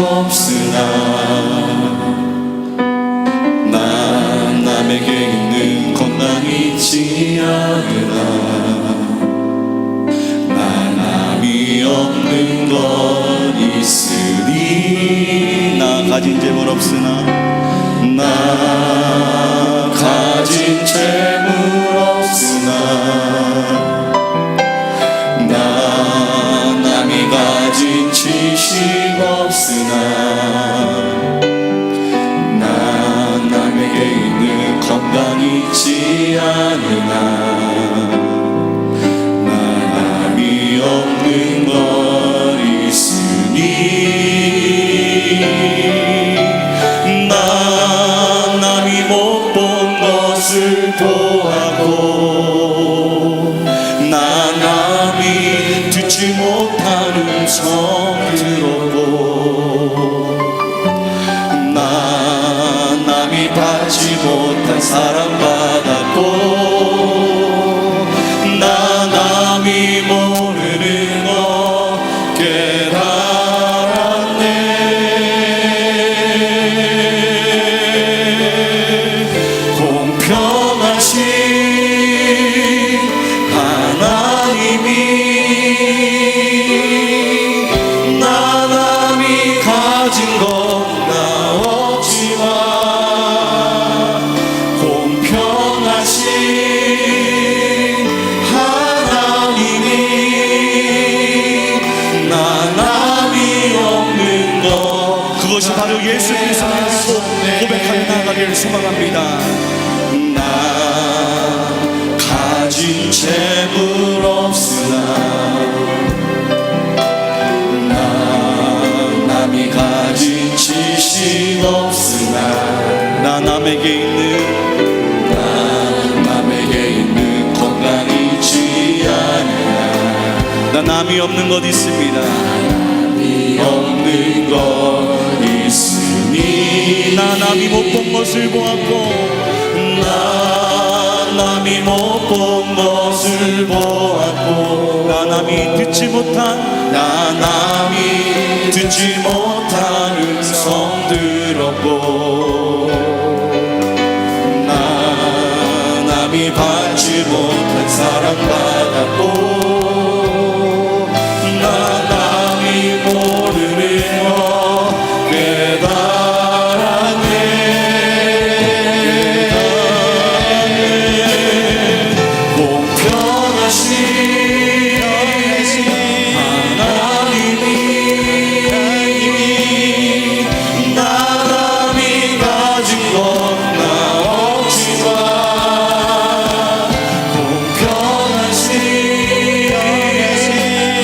없으나 나 남에게 있는 건강이 있지 않으나 나 남이 없는 것 있으니 나 가진 재물 없으나 나 가진 재물 없으나 나 남이 가진 지식 없으나 나 남에게 있는 건강이 있지 않으나 나 남이 없는 것 있으니 나 남이 못 본 것을 보았고 나 남이 듣지 못한 음성 들었고 나 남이 받지 못한 사랑받았고 나 남이 모르는 것 깨달았네. 공평하신 하나님이 나 남이 가진 것 나 없지만 공평하신 하나님이 나 남이 없는 것 그것이 바로 예수 그리스도라고 고백하며 나아가기를 소망합니다. 나 가진 재물 없으나 나 남이 가진 지식 없으나 나 남에게 있는 건강이 있지 않으나 나 남이 없는 것 있습니다. 남이 없는 것 있으니 나 남이 못 본 것을 보았고 나 남이 못 본 것을 보았고 나 남이 듣지 못한 음성 들었고 나 남이 받지 못한 사랑받았고 나 남이 모르는 것 깨달았네. 공평하신 하나님이 나 남이 가진 것 나 없지만 공평하신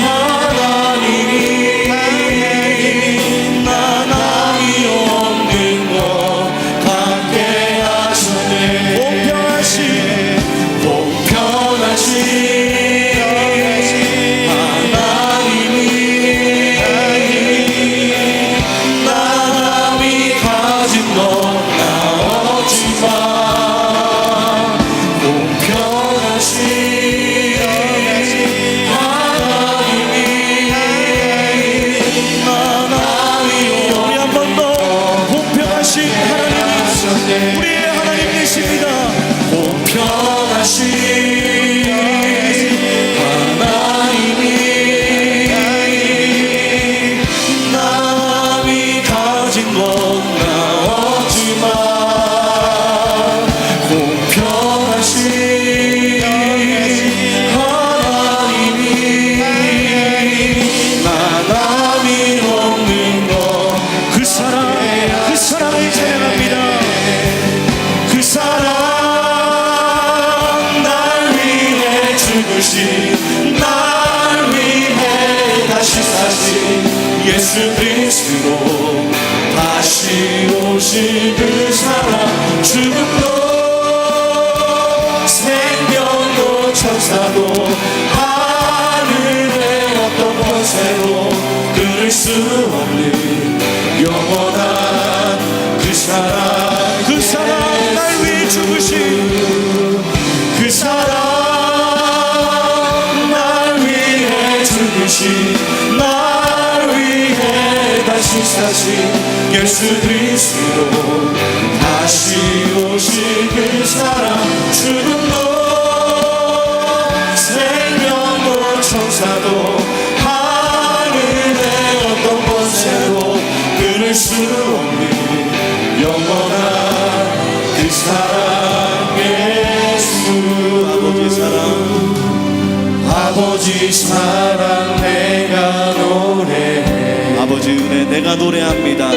하나님이 나 남이 없는 것 갖게 하셨네. 공평하신 하나님이 나 남이 가진 것 나 없지만 공평하신 하나님이 나 남이 우리 한 번 더 공평하신 하나님 우리의 하나님이십니다. 공평하신 하나님이 나 남이 가진 것 나 없지만 공평하신 하나님이 나 남이 없는 것 그 사랑을 찬양합니다. 그 사랑 날 위해 죽으신 날 위해 다시 사신 예수 그리스도 다시 오신 그 사랑 죽음도 생명도 천사도 하늘의 어떤 권세도 끊을 수 없는 영원한 그 사랑 날 위해 죽으신 그 사랑 날 위해 죽으신 날 위해 다시 다시 사신 예수 그리스도 다시 오실 그 사랑 죽음도 생명도 천사도 하늘의 어떤 권세도 끊을 수 없는 영원한 그 사랑 예수 아버지 사랑 내가 노래해 아버지 은혜 내가 노래합니다.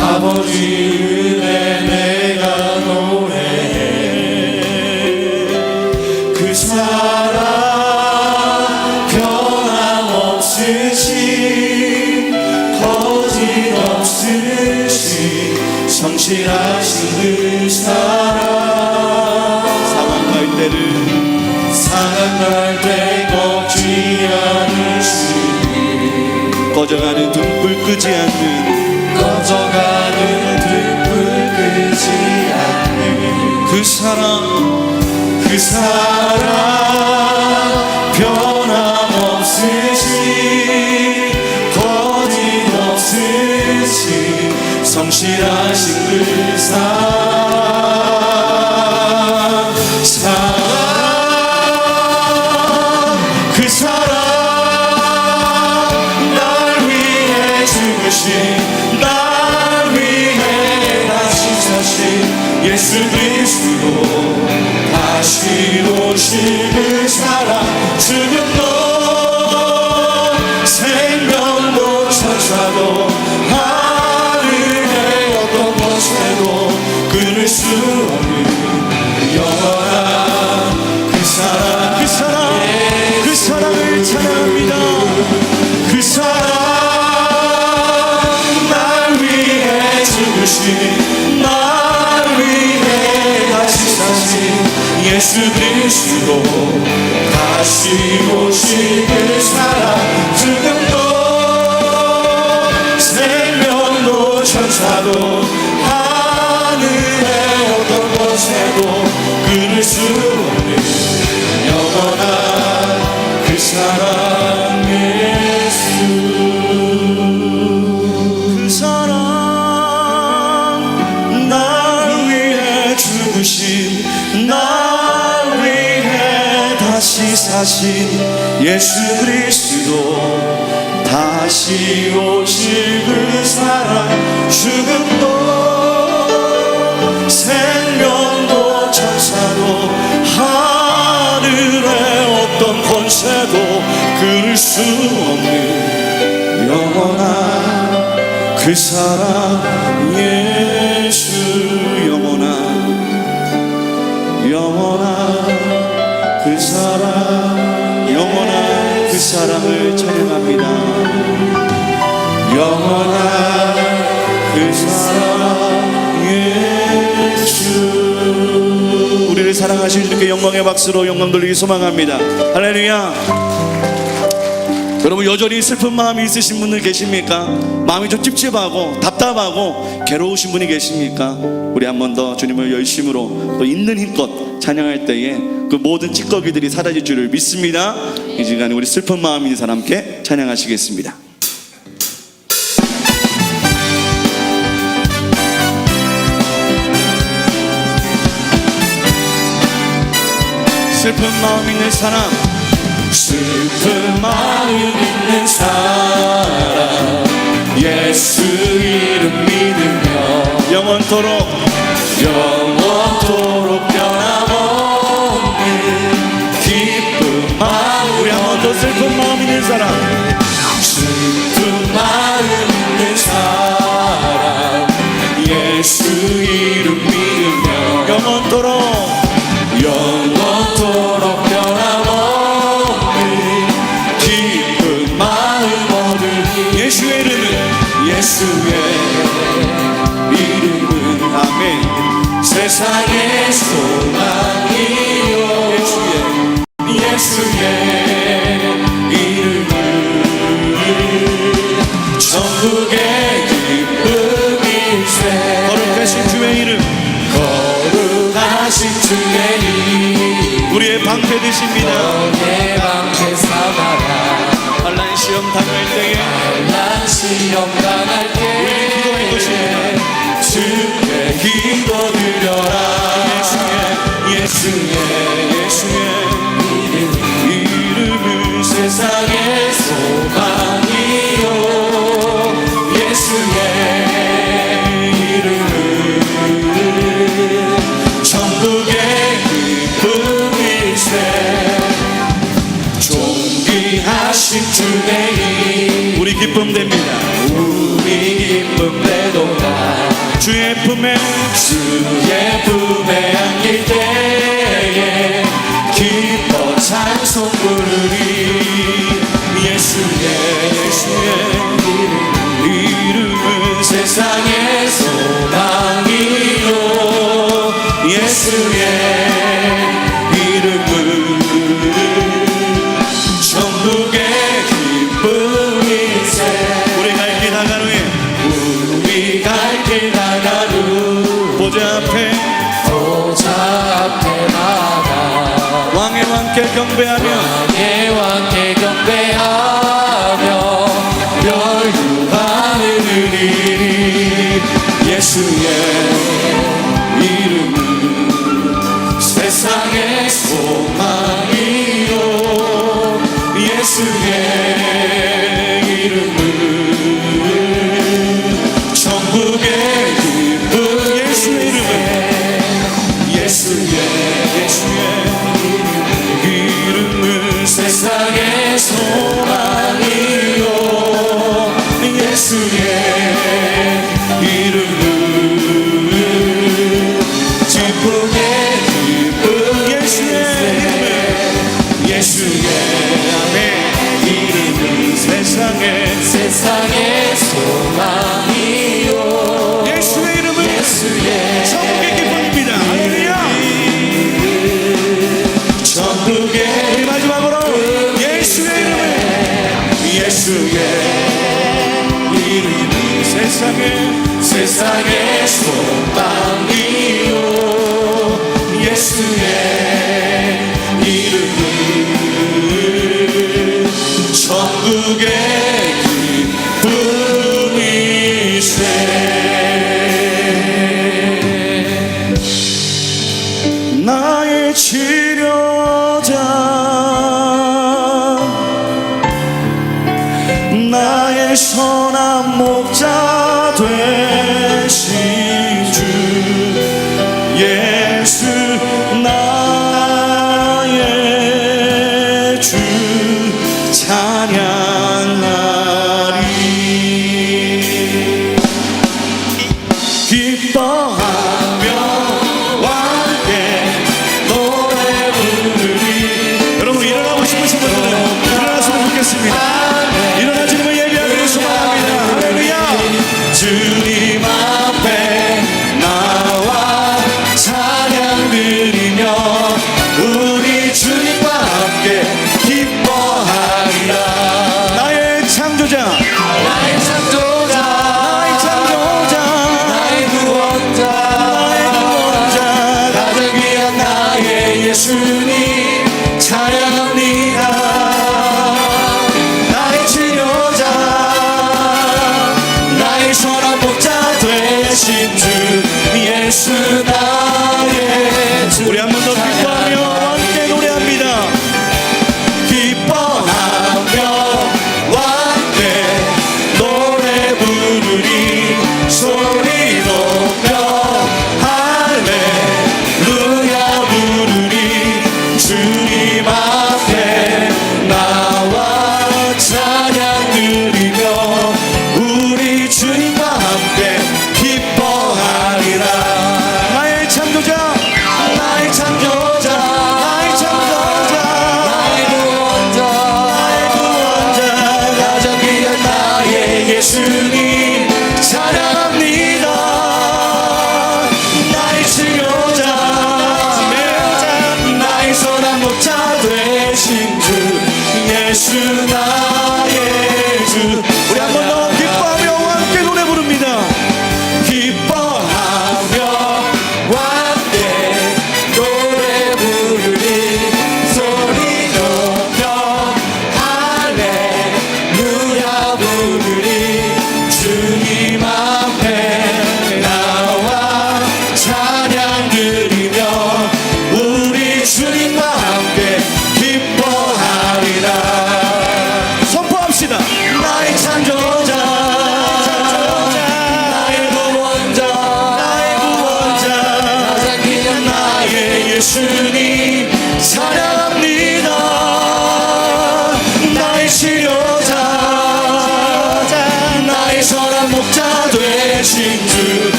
아버지 은혜 내가 노래해 그 사랑 변함없으신 거짓없으신 성실하신 그 사랑 상한 갈대 꺾지 않으시니 꺼져가는 등불 끄지 않는 꺼져가는 등불 끄지 않는 그 사랑 변함없으신 거짓없으신 성실하신 그 사랑 그 사랑 날 위해 죽으신 날 위해 다시 사신 예수 그리스도 다시 오실 그 사랑 죽음도 생명도 천사도 하늘의 어떤 권세도 끊을 수 없는 영원한 그 사랑 그 사랑을 찬양합니다. 그 사랑 날 위해 죽으신 날 위해 다시 사신 예수 그리스도 다시 오실 그 사랑 죽음도 생명도 천사도 하늘의 어떤 권세도 끊을 수 없는 영원한 그 사랑 예수 그 사랑 날 위해 죽으신 날 위해 다시 사신 예수 그리스도 다시 오실 그 사랑 죽음도 생명도 천사도 하늘의 어떤 권세도 끊을 수 없는 영원한 그 사랑 예수 영원한 그 사랑 영원한 그 사랑을 찬양합니다. 영원한 그 사랑 예수 우리를 사랑하신 주님께 영광의 박수로 영광 돌리기 소망합니다. 할렐루야. 여러분 여전히 슬픈 마음이 있으신 분들 계십니까? 마음이 좀 찝찝하고 답답하고 괴로우신 분이 계십니까? 우리 한 번 더 주님을 열심으로 또 있는 힘껏 찬양할 때에 그 모든 찌꺼기들이 사라질 줄을 믿습니다. 이 시간에 우리 슬픈 마음 있는 사람께 찬양하시겠습니다. 슬픈 마음 있는 사람, 슬픈 마음 있는 사람 예수 이름 믿으며 영원토록 변함없는 기쁜 마음 우리 한 번 더 슬픈 마음 있는 사람, 슬픈 마음 있는 사람 예수 이름 믿으며 영원토록 변함없는 기쁜 마음 얻으니 예수의 이름은 예수의 이름은 아멘. 세상의 소망이요 예수의 이름은 천국의 기쁨일세 거룩하신 주의 이름, 거룩하신 주의 이름 우리의 방패 되십니다. 너의 방패 삼아라 환난 시험 당할 때에 난 시험 주의 품에 주의 품에 안길 때에 기뻐 찬송 부르리 예수의 이름은 세상의 소망이요 예수의 이름은 천국의 기쁨이세 우리 갈 길 나가루에 우리 갈 길 나가루 보좌 앞에 보좌 앞에 나가 왕의 왕께 경배하며 왕의 왕께 경배하며 멸류관을 드리리 예수의 이름은 세상의 소망이요 예수의 이름은 천국의 기쁨 예수의 이름은 예수의 이름은 세상의 소망이요 예수의 이름은 기쁨의 기쁨 예수의 예수의 아멘 이름은 세상의 소망이요 예수의 이름은 예수의 천국의 기쁨입니다. 할렐루야. 천국의 우리 마지막으로 예수의 이름은 세상의 소망이요 예수의 이름은 천국의 기쁨이세 나의 치료자 나의 선한 목자 되신 주 예수 나의 주 찬양하리 기뻐하며 함께 노래 부르리 여러분 일어나고 싶으신 분들은 일어났으면 좋겠습니다. 일어나 주님을 예배하기를 소망합니다. 할렐루야. 주님 앞에 나와 찬양 드리며 우리 주님과 함께 기뻐하리라 나의 창조자 나의 창조자 나의 창조자 나의 구원자 가장 귀한 나의 예수님 찬양합니다 나의 치료자 나의 선한 목자 되신 주 예수 나의 주 우리 한 번 더 기뻐하며 함께 노래합니다. 기뻐하며 함께 노래 부르리 소리 높여 할렐루야 부르리 주님 앞에 나와 찬양 드리며 우리 주님과 함께 기뻐하리라 나의 창조자 나의 창조자 나의 창조자 나의 구원자 가장 귀한 나의 예수님 찬양합니다 나의 치료자 나의 선한 목자 되신 주 예수 나의 주 우리 한 번 더 기뻐하며 함께 노래 부릅니다. 기뻐하며 함께 노래 부르리 소리 높여 할렐루야 부르리 주님 앞에 나와 찬양 드리며 우리 주님과 함께 기뻐하리라 선포합시다. 나의 창조자 나의 구원자 가장 귀한 나의 예수님 찬양합니다 나의 치료자 나의 선한 목자 되신 주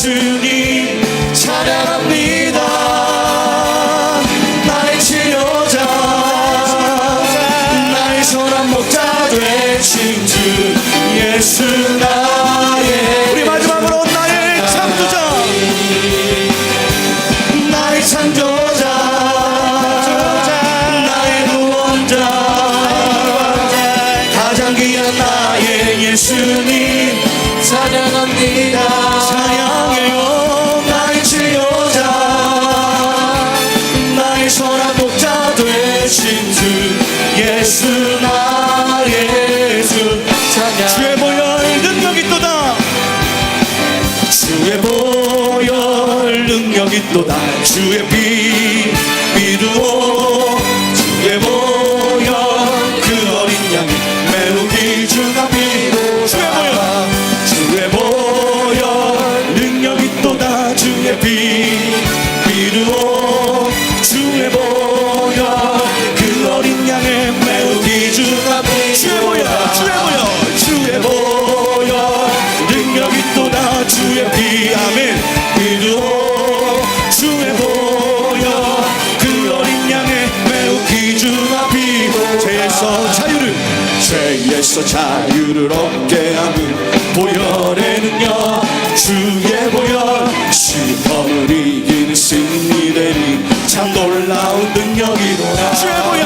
예수님 찬양합니다. 나의 치료자 나의 선한 목자 되신 주 예수 나의 우리 마지막으로 나의 창조자 나의 창조자 나의 구원자 가장 귀한 나의 예수님 찬양합니다. 찬양해요. 나의 치료자 나의 선한 목자 되신 주 예수 나의 예수 찬양 주의 보혈 능력이 또다 주의 보혈 능력이 또다 주의 피 믿으오 주의 보혈 그 어린 양이 매우 귀중한 피로 주의 보혈 능력이 또다 주의 피 믿으오 주의 보혈 그 어린 양의 매우 귀중한 피 주의 보혈 주의 보혈 능력이 또다 주의 피 아멘 믿으오 주의 보혈 그 어린 양의 매우 귀중한 피 죄에서 자유를 얻게 하는 보혈의 능력 주의 보혈 시험을 이기는 승리 되니 참 놀라운 능력이로다 주의 보혈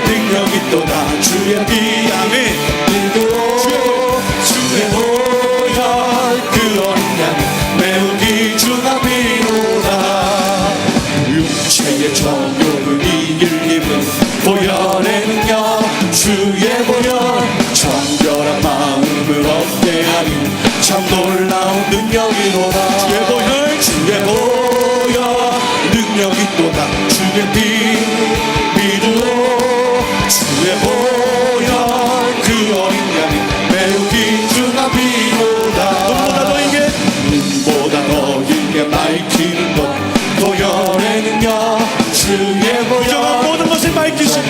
능력이 또다 주의 피 아멘 주의 보혈 그 어린 양 매우 귀중한 피로다 육체의 정욕을 이길 힘은 보혈의 능력 주의 보혈 정결한 마음을 얻게 하니 참 놀라운 능력이로다 주의 보혈 능력이 또다 주의 피 믿으오 주의 보혈 그 어린 양이 매우 귀중한 피로다 눈보다 더 길게 밝히는 것 보혈의 능력 주의 부정한 보혈 모든 것을 밝히신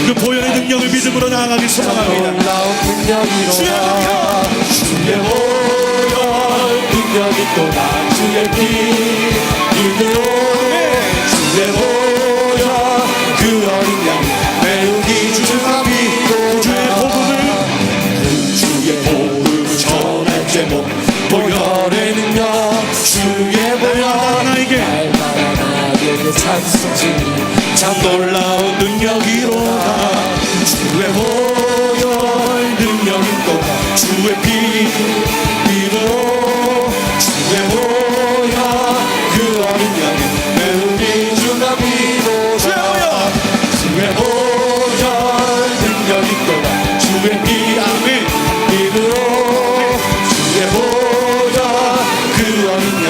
그 보혈의 능력을 믿음으로 나아가길 소망합니다. 놀라운 능력이로다 주의 보혈 능력이 또다 주의 피 믿으오 주의 보혈 그 어린 양 매우 귀중한 피 주의 복음을 전할 제목 보혈의 능력 주의 보혈 나에게 나에게 찬송지 참 놀라운 능력이로다 주의 보혈 능력이 또다 주의 피 믿어 주의 보혈 그 어린 양의 매우 귀중한 피로다 주의 보혈 능력이 또다 주의 피 아멘 믿어 주의 보혈 그 어린 양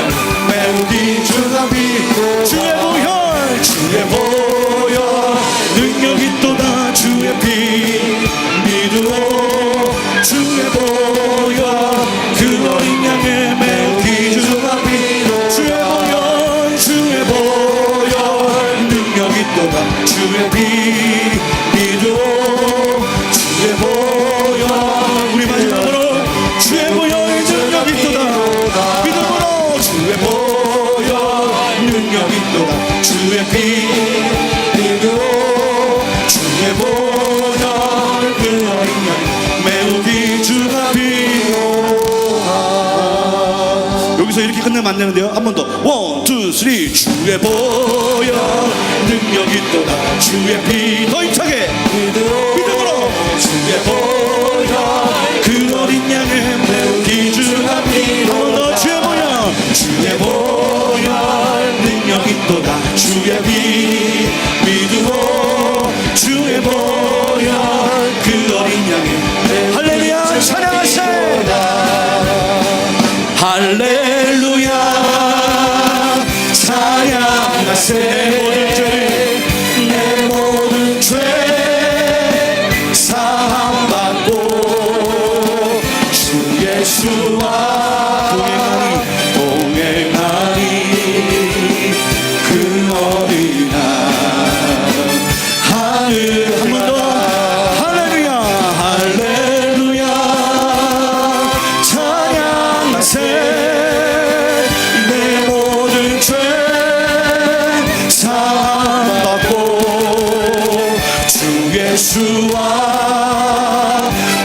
매우 귀중한 피로다 주의 보혈 능력이 또다 주의 피 믿으오 주의 보혈 그 어린 양의 매우 귀중한 피로 주의 보혈 능력이 또다 주의 피 믿으오 주의 보혈 우리 마지막으로 주의 보혈의 능력이 또다 믿음으로 주의 보혈 능력이 또다 주의 피 믿으오 주의 보혈 그 어린 양 매우 귀중한 피로다 여기서 이렇게 끝내면 안 되는데요. 한 번 더. 원, 투, 쓰리. 주의 보혈 능력이 또다 주의 피 더 힘차게. 믿음으로 주의 보혈 그 어린 양의 매우 귀중한 피로다 주의 보혈. 주의 보혈 능력이 또다 주의 피 믿으오 주의 보혈 그 어린 양의 할렐루야 찬양하세. 할렐루야 찬양하세 내 모든 죄 사함받고 주 예수와 동행하니 그 어린 사랑하세 내 모든 죄 사함받고 주 예수와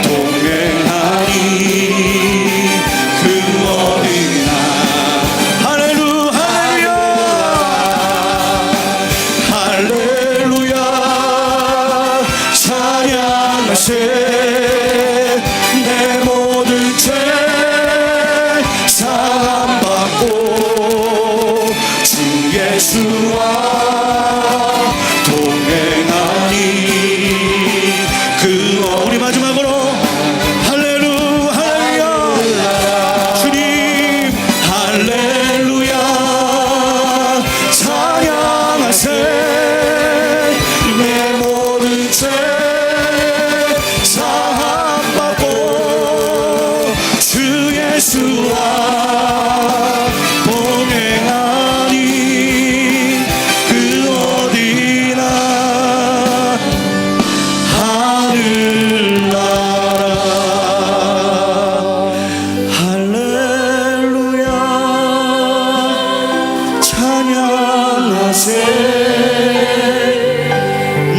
동행하니 그 어디나 할렐루야 할렐루야 찬양하세 내 모든 죄 사함받고 주 예수와 동행하니 우리 마지막으로 할렐루야 주님 할렐루야 찬양하세 내 모든 죄 사함받고 주 예수와 동행하니 그 어디나 하늘나라 할렐루야 찬양하세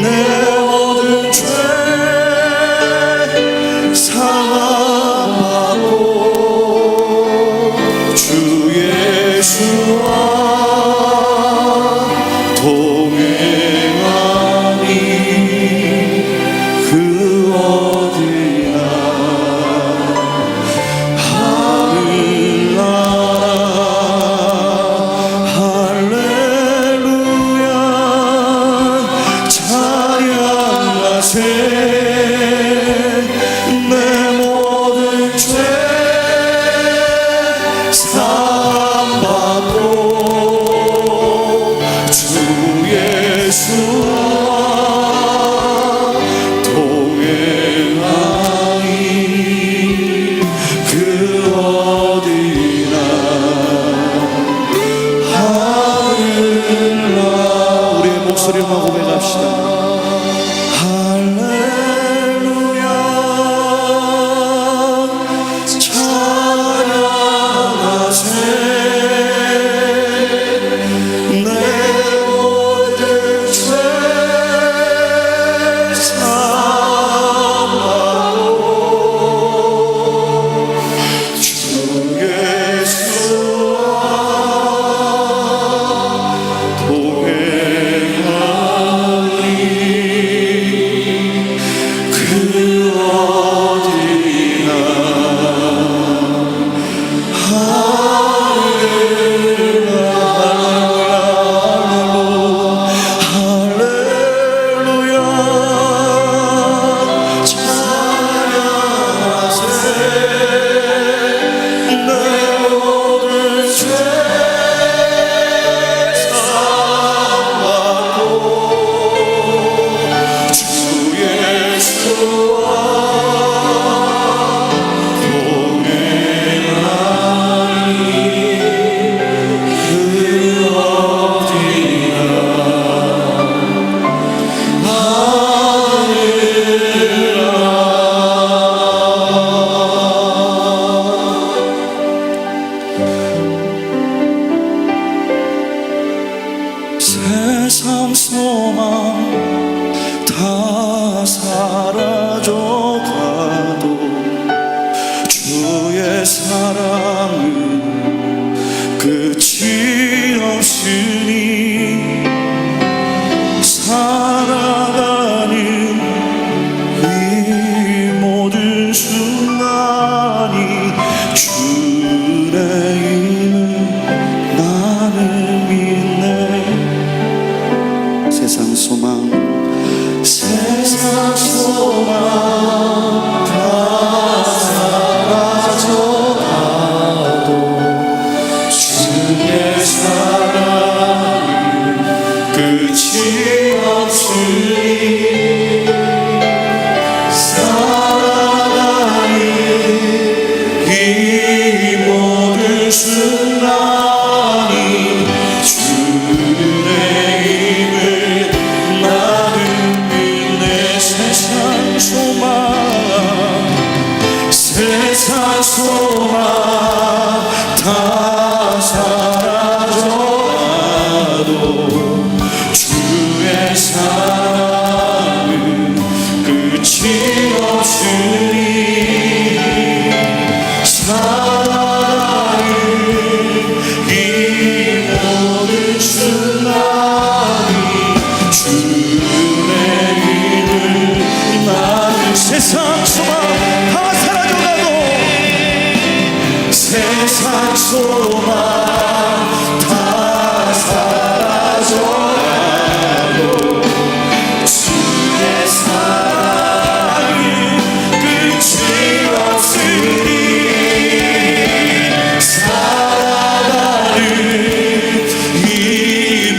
내 모든 죄 사함받고 주 예수와 동행하니 그 어디나 하늘나라 할렐루야 찬양하세 내 모든 죄 사함받고 주 예수와 동행하니 그 어디나 하늘나 우리의 목소리로만 고백합시다 할렐루야 찬양하세 내 모든 죄 사함받고 주 예수와 동행하니 그 어디나 할렐루야 찬양하세 내 모든 죄 사함받고 주 예수와 동행하니 그 어디나 세상 소망 다 사라져가도 주의 사랑은 끝이 없으니 살아가는 이 모든 순간이 주의 힘을 나는 믿네 세상 소망 다 사라져가도 주의 사랑은 끝이 없으니 살아가는 이 모든 순간이 주의 힘을 나는 믿네 세상 소망 소망 다 사라져가고 주의 사랑이 끝이 없으니 살아가는 이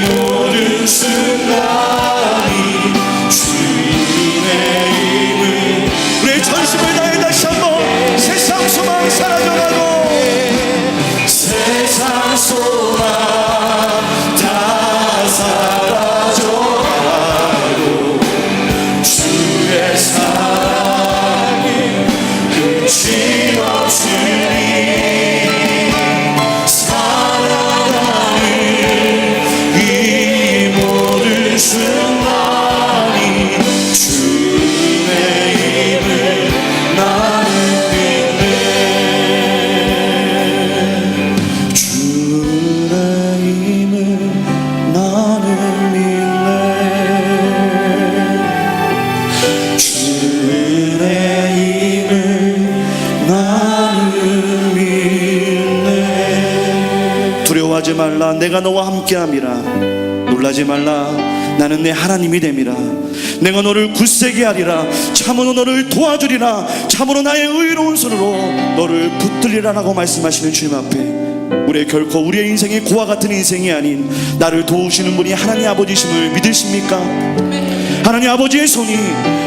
모든 순간이 주님의 힘을 우리의 전심을 다해 다시 한번 세상 소망 사라져가고 세상 소망 다 사라져가고 주의 사랑이 끝이 없으니 살아가는 이 모든 순간이 주의 힘을 나는 믿네 주의 힘을 나는 믿네 주의 힘을 나는 믿네 두려워하지 말라 내가 너와 함께함이라 놀라지 말라 나는 내 하나님이 됨이라 내가 너를 굳세게 하리라 참으로 너를 도와주리라 참으로 나의 의로운 손으로 너를 붙들리라라고 말씀하시는 주님 앞에 우리의 결코 우리의 인생이 고와 같은 인생이 아닌 나를 도우시는 분이 하나님 아버지심을 믿으십니까? 하나님 아버지의 손이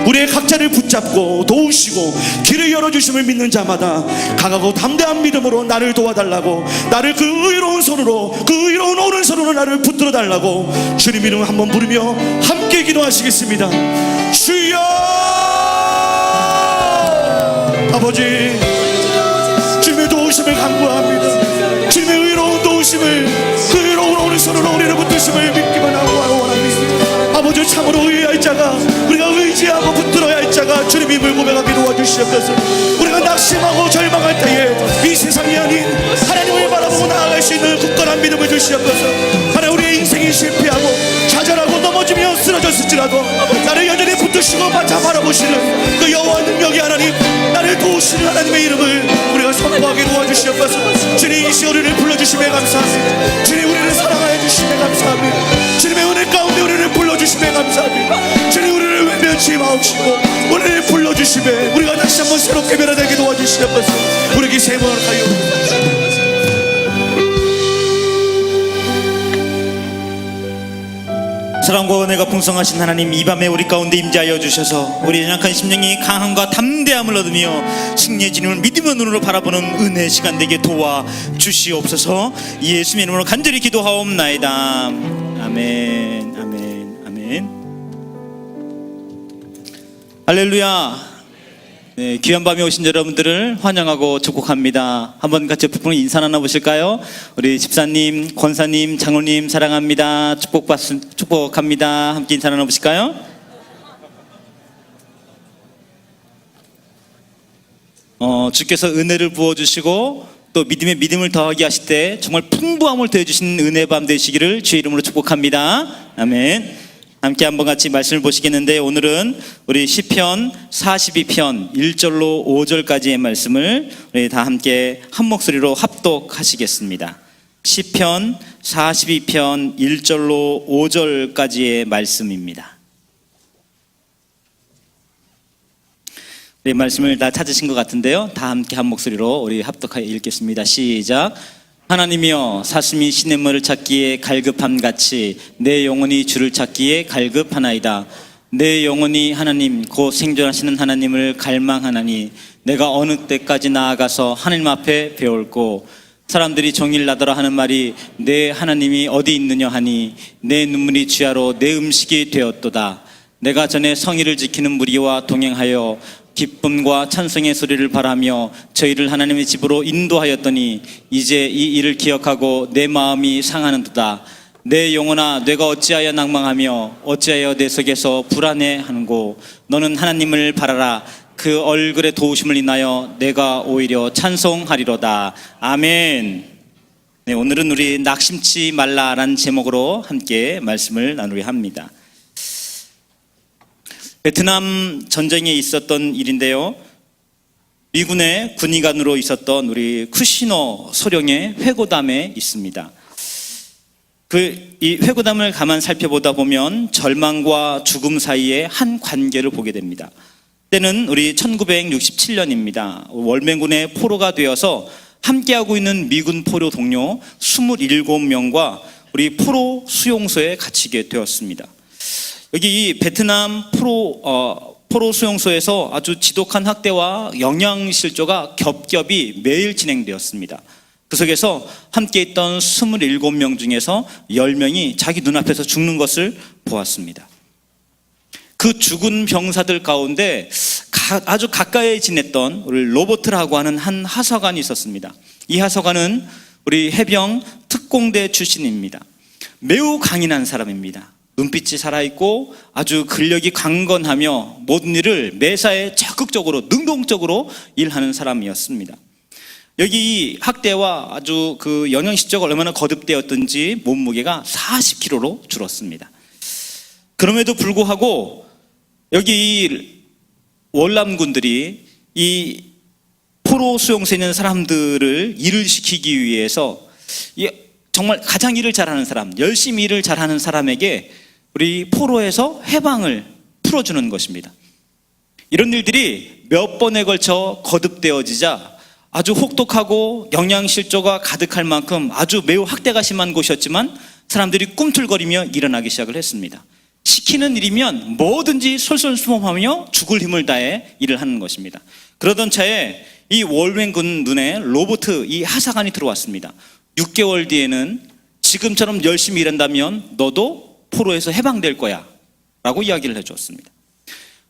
우리의 각자를 붙잡고 도우시고 길을 열어주심을 믿는 자마다 강하고 담대한 믿음으로 나를 도와달라고 나를 그 의로운 손으로 그 의로운 오른손으로 나를 붙들어 달라고 주님 이름을 한번 부르며 함께 기도하시겠습니다. 주여 아버지 주님의 도우심을 간구합니다. 주님의 의로운 도우심을 그 의로운 오른손으로 우리를 붙드심을 믿기만 하고 원합니다. 아버지 참으로 의해할 자가 우리가 의지하고 붙들어야 할 자가 주님 힘을 고백하게 도와주시옵소서. 우리가 낙심하고 절망할 때에 이 세상이 아닌 하나님을 바라보고 나아갈 수 있는 굳건한 믿음을 주시옵소서. 하나님 우리의 인생이 실패하고 좌절하고 넘어지며 쓰러졌을지라도 나를 여전히 붙드시고 바짝 바라보시는 그 여호와 능력의 하나님 나를 도우시는 하나님의 이름을 우리가 선포하게 도와주시옵소서. 주님 이 시간 우리를 불러주심에 감사합니다. 주님 우리를 사랑하여 주심에 감사합니다. 주님의 은혜 가운데 우리를 불러주심에 감사합니다. 주님 우리를 외면치 마옵시고 우리를 불러주심에 우리가 다시 한번 새롭게 변화되게 도와주시옵소서. 우리에게 세번을 하여 사랑과 은혜가 풍성하신 하나님 이 밤에 우리 가운데 임재하여 주셔서 우리 연약한 심령이 강함과 담대함을 얻으며 승리의 주님을 믿음의 눈으로 바라보는 은혜의 시간 되게 도와 주시옵소서. 예수님의 이름으로 간절히 기도하옵나이다. 아멘 아멘 아멘. 할렐루야. 네, 귀한 밤에 오신 여러분들을 환영하고 축복합니다. 한번 같이 부푼 인사 나눠보실까요? 우리 집사님, 권사님, 장로님 사랑합니다. 축복합니다. 함께 인사 나눠보실까요? 주께서 은혜를 부어주시고 또 믿음에 믿음을 더하게 하실 때 정말 풍부함을 더해주신 은혜의 밤 되시기를 주의 이름으로 축복합니다. 아멘. 함께 한번 같이 말씀을 보시겠는데 오늘은 우리 시편 42편 1절로 5절까지의 말씀을 우리 다 함께 한 목소리로 합독하시겠습니다. 시편 42편 1절로 5절까지의 말씀입니다. 네, 말씀을 다 찾으신 것 같은데요. 다 함께 한 목소리로 우리 합독하여 읽겠습니다. 시작. 하나님이여 사슴이 시냇물을 찾기에 갈급함같이 내 영혼이 주를 찾기에 갈급하나이다. 내 영혼이 하나님 곧 생존하시는 하나님을 갈망하나니 내가 어느 때까지 나아가서 하나님 앞에 배울고 사람들이 종일나더라 하는 말이 내 하나님이 어디 있느냐 하니 내 눈물이 주야로 내 음식이 되었도다. 내가 전에 성의를 지키는 무리와 동행하여 기쁨과 찬송의 소리를 바라며 저희를 하나님의 집으로 인도하였더니 이제 이 일을 기억하고 내 마음이 상하는도다. 내 영혼아 내가 어찌하여 낭망하며 어찌하여 내 속에서 불안해하는고 너는 하나님을 바라라. 그 얼굴의 도우심을 인하여 내가 오히려 찬송하리로다. 아멘. 네, 오늘은 우리 낙심치 말라라는 제목으로 함께 말씀을 나누려 합니다. 베트남 전쟁에 있었던 일인데요. 미군의 군의관으로 있었던 우리 쿠시노 소령의 회고담에 있습니다. 이 회고담을 가만 살펴보다 보면 절망과 죽음 사이에 한 관계를 보게 됩니다. 때는 우리 1967년입니다. 월맹군의 포로가 되어서 함께하고 있는 미군 포로 동료 27명과 우리 포로 수용소에 갇히게 되었습니다. 여기 이 베트남 포로 수용소에서 아주 지독한 학대와 영양실조가 겹겹이 매일 진행되었습니다. 그 속에서 함께 있던 27명 중에서 10명이 자기 눈앞에서 죽는 것을 보았습니다. 그 죽은 병사들 가운데 아주 가까이 지냈던 우리 로버트라고 하는 한 하사관이 있었습니다. 이 하사관은 우리 해병 특공대 출신입니다. 매우 강인한 사람입니다. 눈빛이 살아있고 아주 근력이 강건하며 모든 일을 매사에 적극적으로 능동적으로 일하는 사람이었습니다. 여기 이 학대와 아주 그 영양실조가 얼마나 거듭되었든지 몸무게가 40kg로 줄었습니다. 그럼에도 불구하고 여기 이 월남군들이 이 포로 수용소에 있는 사람들을 일을 시키기 위해서 정말 가장 일을 잘하는 사람, 열심히 일을 잘하는 사람에게 우리 포로에서 해방을 풀어주는 것입니다. 이런 일들이 몇 번에 걸쳐 거듭되어지자 아주 혹독하고 영양실조가 가득할 만큼 아주 매우 학대가 심한 곳이었지만 사람들이 꿈틀거리며 일어나기 시작을 했습니다. 시키는 일이면 뭐든지 솔솔수범하며 죽을 힘을 다해 일을 하는 것입니다. 그러던 차에 이 월맹군 눈에 로버트 이 하사관이 들어왔습니다. 6개월 뒤에는 지금처럼 열심히 일한다면 너도 포로에서 해방될 거야 라고 이야기를 해주었습니다.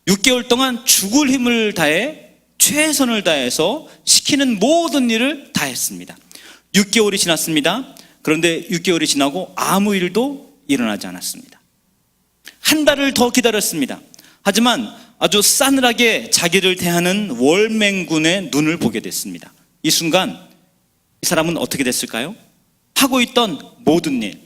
6개월 동안 죽을 힘을 다해 최선을 다해서 시키는 모든 일을 다 했습니다. 6개월이 지났습니다. 그런데 6개월이 지나고 아무 일도 일어나지 않았습니다. 한 달을 더 기다렸습니다. 하지만 아주 싸늘하게 자기를 대하는 월맹군의 눈을 보게 됐습니다. 이 순간 이 사람은 어떻게 됐을까요? 하고 있던 모든 일,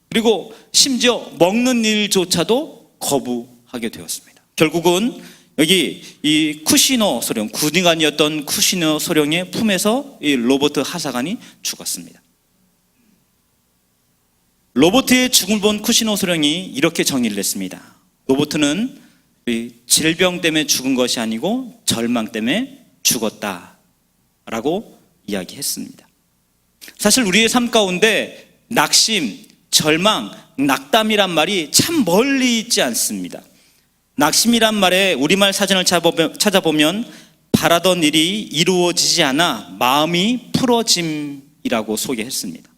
그리고 심지어 먹는 일조차도 거부하게 되었습니다. 결국은 여기 이 쿠시노 소령, 군의관이었던 쿠시노 소령의 품에서 이 로버트 하사관이 죽었습니다. 로버트의 죽음을 본 쿠시노 소령이 이렇게 정의를 했습니다. 로버트는 질병 때문에 죽은 것이 아니고 절망 때문에 죽었다라고 이야기했습니다. 사실 우리의 삶 가운데 낙심, 절망, 낙담이란 말이 참 멀리 있지 않습니다. 낙심이란 말에 우리말 사전을 찾아보면 바라던 일이 이루어지지 않아 마음이 풀어짐이라고 소개했습니다.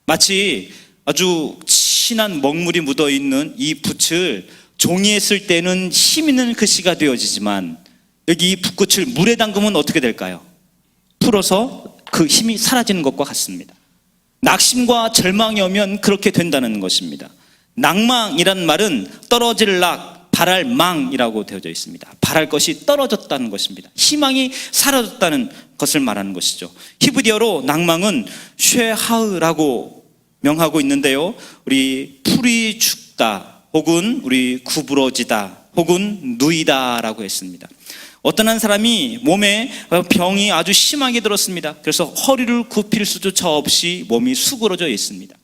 마치 아주 진한 먹물이 묻어있는 이 붓을 종이에 쓸 때는 힘 있는 글씨가 되어지지만 여기 이 붓끝을 물에 담그면 어떻게 될까요? 풀어서 그 힘이 사라지는 것과 같습니다. 낙심과 절망이 오면 그렇게 된다는 것입니다. 낭망이란 말은 떨어질 락, 바랄 망이라고 되어져 있습니다. 바랄 것이 떨어졌다는 것입니다. 희망이 사라졌다는 것을 말하는 것이죠. 히브리어로 낭망은 쉐하으라고 명하고 있는데요, 우리 풀이 죽다 혹은 우리 구부러지다 혹은 누이다라고 했습니다. 어떤 한 사람이 몸에 병이 아주 심하게 들었습니다. 그래서 허리를 굽힐 수조차 없이 몸이 수그러져 있습니다.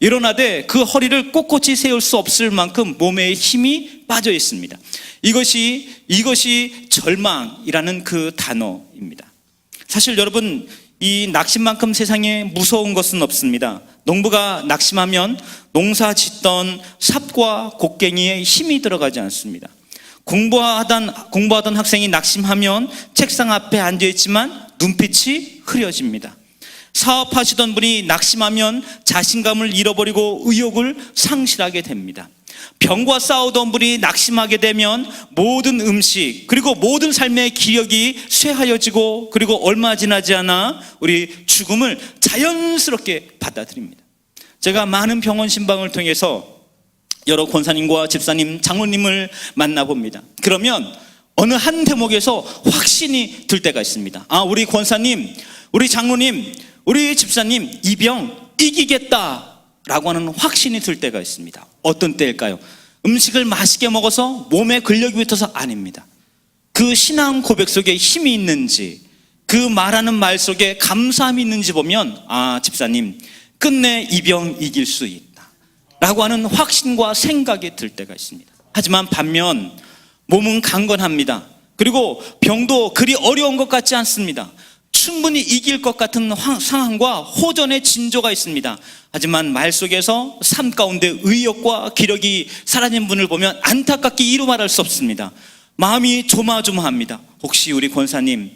일어나되 그 허리를 꼿꼿이 세울 수 없을 만큼 몸에 힘이 빠져 있습니다. 이것이 절망이라는 그 단어입니다. 사실 여러분, 이 낙심만큼 세상에 무서운 것은 없습니다. 농부가 낙심하면 농사 짓던 삽과 곡괭이에 힘이 들어가지 않습니다. 공부하던 학생이 낙심하면 책상 앞에 앉아있지만 눈빛이 흐려집니다. 사업하시던 분이 낙심하면 자신감을 잃어버리고 의욕을 상실하게 됩니다. 병과 싸우던 분이 낙심하게 되면 모든 음식 그리고 모든 삶의 기력이 쇠하여지고 그리고 얼마 지나지 않아 우리 죽음을 자연스럽게 받아들입니다. 제가 많은 병원 신방을 통해서 여러 권사님과 집사님, 장로님을 만나봅니다. 그러면 어느 한 대목에서 확신이 들 때가 있습니다. 우리 권사님, 우리 장로님, 우리 집사님 이 병 이기겠다라고 하는 확신이 들 때가 있습니다. 어떤 때일까요? 음식을 맛있게 먹어서 몸에 근력이 붙어서 아닙니다. 그 신앙 고백 속에 힘이 있는지, 그 말하는 말 속에 감사함이 있는지 보면, 아, 집사님 끝내 이 병 이길 수 있다 라고 하는 확신과 생각이 들 때가 있습니다. 하지만 반면 몸은 강건합니다. 그리고 병도 그리 어려운 것 같지 않습니다. 충분히 이길 것 같은 상황과 호전의 징조가 있습니다. 하지만 말 속에서 삶 가운데 의욕과 기력이 사라진 분을 보면 안타깝게 이루 말할 수 없습니다. 마음이 조마조마합니다. 혹시 우리 권사님,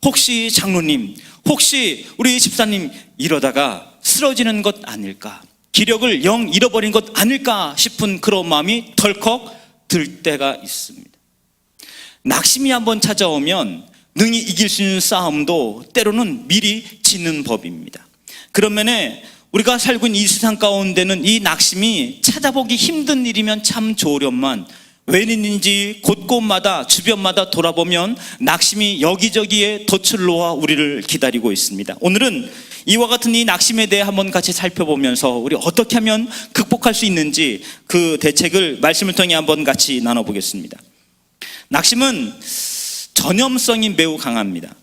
혹시 장로님, 혹시 우리 집사님 이러다가 쓰러지는 것 아닐까, 기력을 영 잃어버린 것 아닐까 싶은 그런 마음이 덜컥 들 때가 있습니다. 낙심이 한번 찾아오면 능히 이길 수 있는 싸움도 때로는 미리 지는 법입니다. 그런 면에 우리가 살고 있는 이 세상 가운데는 이 낙심이 찾아보기 힘든 일이면 참 좋으련만, 웬일인지 곳곳마다 주변마다 돌아보면 낙심이 여기저기에 덫을 놓아 우리를 기다리고 있습니다. 오늘은 이와 같은 이 낙심에 대해 한번 같이 살펴보면서 우리 어떻게 하면 극복할 수 있는지 그 대책을 말씀을 통해 한번 같이 나눠보겠습니다. 낙심은 전염성이 매우 강합니다.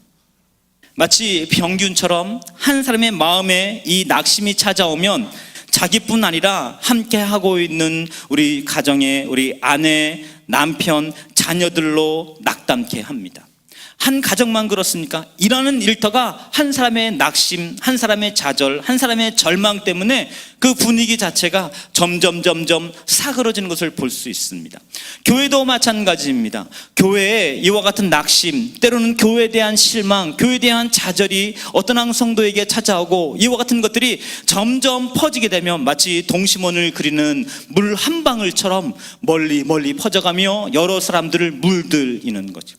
마치 병균처럼 한 사람의 마음에 이 낙심이 찾아오면 자기뿐 아니라 함께 하고 있는 우리 가정의 우리 아내, 남편, 자녀들로 낙담케 합니다. 한 가정만 그렇습니까? 이라는 일터가 한 사람의 낙심, 한 사람의 좌절, 한 사람의 절망 때문에 그 분위기 자체가 점점 사그러지는 것을 볼 수 있습니다. 교회도 마찬가지입니다. 교회에 이와 같은 낙심, 때로는 교회에 대한 실망, 교회에 대한 좌절이 어떤 한 성도에게 찾아오고 이와 같은 것들이 점점 퍼지게 되면 마치 동심원을 그리는 물 한 방울처럼 멀리 퍼져가며 여러 사람들을 물들이는 거죠.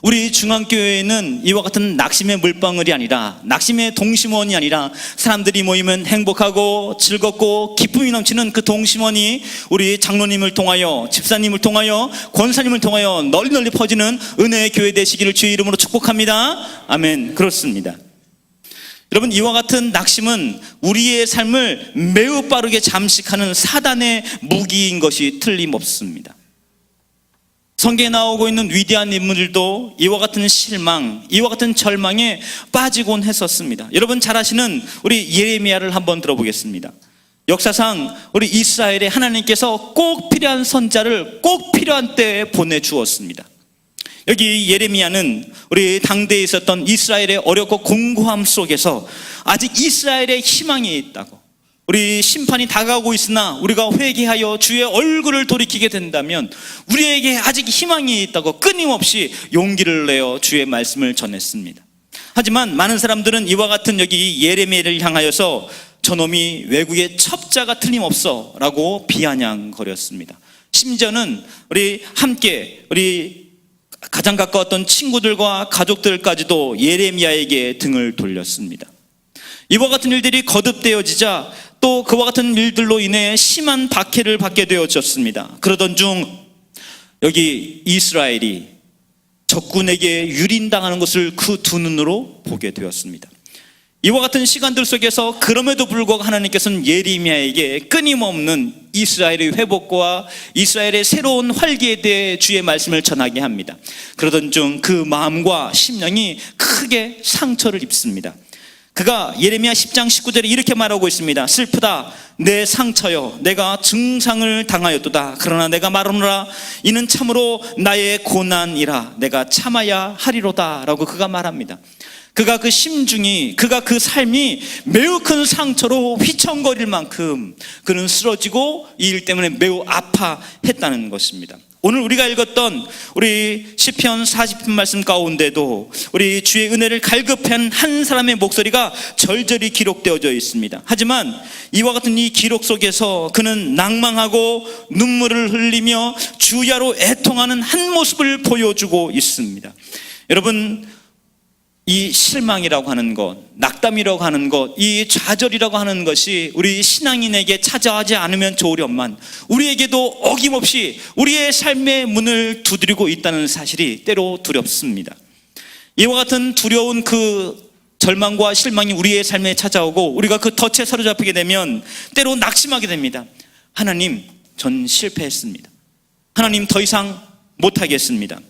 우리 중앙교회에는 이와 같은 낙심의 물방울이 아니라, 낙심의 동심원이 아니라 사람들이 모이면 행복하고 즐겁고 기쁨이 넘치는 그 동심원이 우리 장로님을 통하여, 집사님을 통하여, 권사님을 통하여 널리 퍼지는 은혜의 교회 되시기를 주의 이름으로 축복합니다. 아멘. 그렇습니다. 여러분, 이와 같은 낙심은 우리의 삶을 매우 빠르게 잠식하는 사단의 무기인 것이 틀림없습니다. 성경에 나오고 있는 위대한 인물들도 이와 같은 실망, 이와 같은 절망에 빠지곤 했었습니다. 여러분 잘 아시는 우리 예레미야를 한번 들어보겠습니다. 역사상 우리 이스라엘에 하나님께서 꼭 필요한 선자를 꼭 필요한 때에 보내주었습니다. 여기 예레미야는 우리 당대에 있었던 이스라엘의 어렵고 공고함 속에서 아직 이스라엘의 희망이 있다고, 우리 심판이 다가오고 있으나 우리가 회개하여 주의 얼굴을 돌이키게 된다면 우리에게 아직 희망이 있다고 끊임없이 용기를 내어 주의 말씀을 전했습니다. 하지만 많은 사람들은 이와 같은 여기 예레미야를 향하여서 저놈이 외국의 첩자가 틀림없어 라고 비아냥거렸습니다. 심지어는 우리 함께 우리 가장 가까웠던 친구들과 가족들까지도 예레미야에게 등을 돌렸습니다. 이와 같은 일들이 거듭되어지자 또 그와 같은 일들로 인해 심한 박해를 받게 되어졌습니다. 그러던 중 여기 이스라엘이 적군에게 유린당하는 것을 그 두 눈으로 보게 되었습니다. 이와 같은 시간들 속에서 그럼에도 불구하고 하나님께서는 예레미야에게 끊임없는 이스라엘의 회복과 이스라엘의 새로운 활기에 대해 주의 말씀을 전하게 합니다. 그러던 중 그 마음과 심령이 크게 상처를 입습니다. 그가 예레미야 10장 19절에 이렇게 말하고 있습니다. 슬프다 내 상처여, 내가 증상을 당하였도다. 그러나 내가 말하노라 이는 참으로 나의 고난이라, 내가 참아야 하리로다 라고 그가 말합니다. 그가 그 심중이, 그가 그 삶이 매우 큰 상처로 휘청거릴 만큼 그는 쓰러지고 이 일 때문에 매우 아파했다는 것입니다. 오늘 우리가 읽었던 우리 시편 40편 말씀 가운데도 우리 주의 은혜를 갈급한 한 사람의 목소리가 절절히 기록되어져 있습니다. 하지만 이와 같은 이 기록 속에서 그는 낭망하고 눈물을 흘리며 주야로 애통하는 한 모습을 보여주고 있습니다. 여러분, 이 실망이라고 하는 것, 낙담이라고 하는 것, 이 좌절이라고 하는 것이 우리 신앙인에게 찾아오지 않으면 좋으련만 우리에게도 어김없이 우리의 삶의 문을 두드리고 있다는 사실이 때로 두렵습니다. 이와 같은 두려운 그 절망과 실망이 우리의 삶에 찾아오고 우리가 그 덫에 사로잡히게 되면 때로 낙심하게 됩니다. 하나님, 전 실패했습니다. 하나님, 더 이상 못하겠습니다.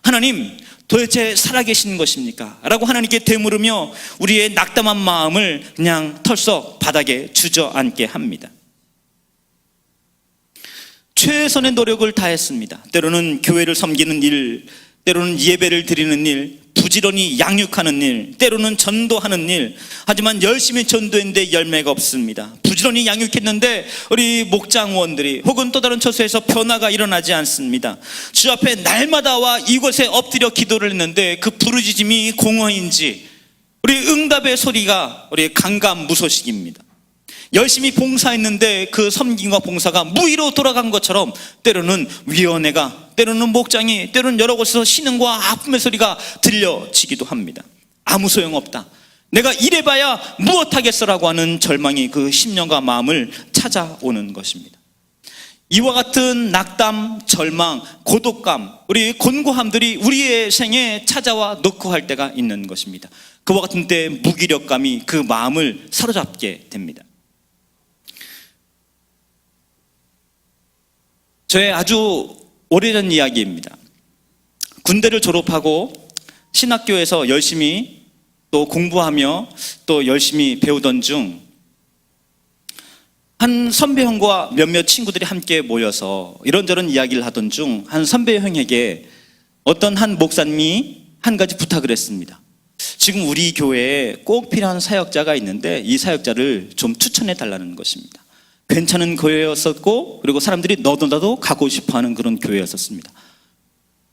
하나님, 도대체 살아계신 것입니까? 라고 하나님께 되물으며 우리의 낙담한 마음을 그냥 털썩 바닥에 주저앉게 합니다. 최선의 노력을 다했습니다. 때로는 교회를 섬기는 일, 때로는 예배를 드리는 일, 부지런히 양육하는 일, 때로는 전도하는 일. 하지만 열심히 전도했는데 열매가 없습니다. 부지런히 양육했는데 우리 목장원들이 혹은 또 다른 처소에서 변화가 일어나지 않습니다. 주 앞에 날마다 와 이곳에 엎드려 기도를 했는데 그 부르짖음이 공허인지 우리 응답의 소리가 우리 강감무소식입니다. 열심히 봉사했는데 그 섬김과 봉사가 무의로 돌아간 것처럼 때로는 위원회가, 때로는 목장이, 때로는 여러 곳에서 신음과 아픔의 소리가 들려지기도 합니다. 아무 소용없다, 내가 이래봐야 무엇하겠어라고 하는 절망이 그 심령과 마음을 찾아오는 것입니다. 이와 같은 낙담, 절망, 고독감, 우리 곤고함들이 우리의 생에 찾아와 놓고 할 때가 있는 것입니다. 그와 같은 때 무기력감이 그 마음을 사로잡게 됩니다. 저의 아주 오래전 이야기입니다. 군대를 졸업하고 신학교에서 열심히 또 공부하며 또 열심히 배우던 중 한 선배 형과 몇몇 친구들이 함께 모여서 이런저런 이야기를 하던 중 한 선배 형에게 어떤 한 목사님이 한 가지 부탁을 했습니다. 지금 우리 교회에 꼭 필요한 사역자가 있는데 이 사역자를 좀 추천해 달라는 것입니다. 괜찮은 교회였었고 그리고 사람들이 너도나도 가고 싶어하는 그런 교회였었습니다.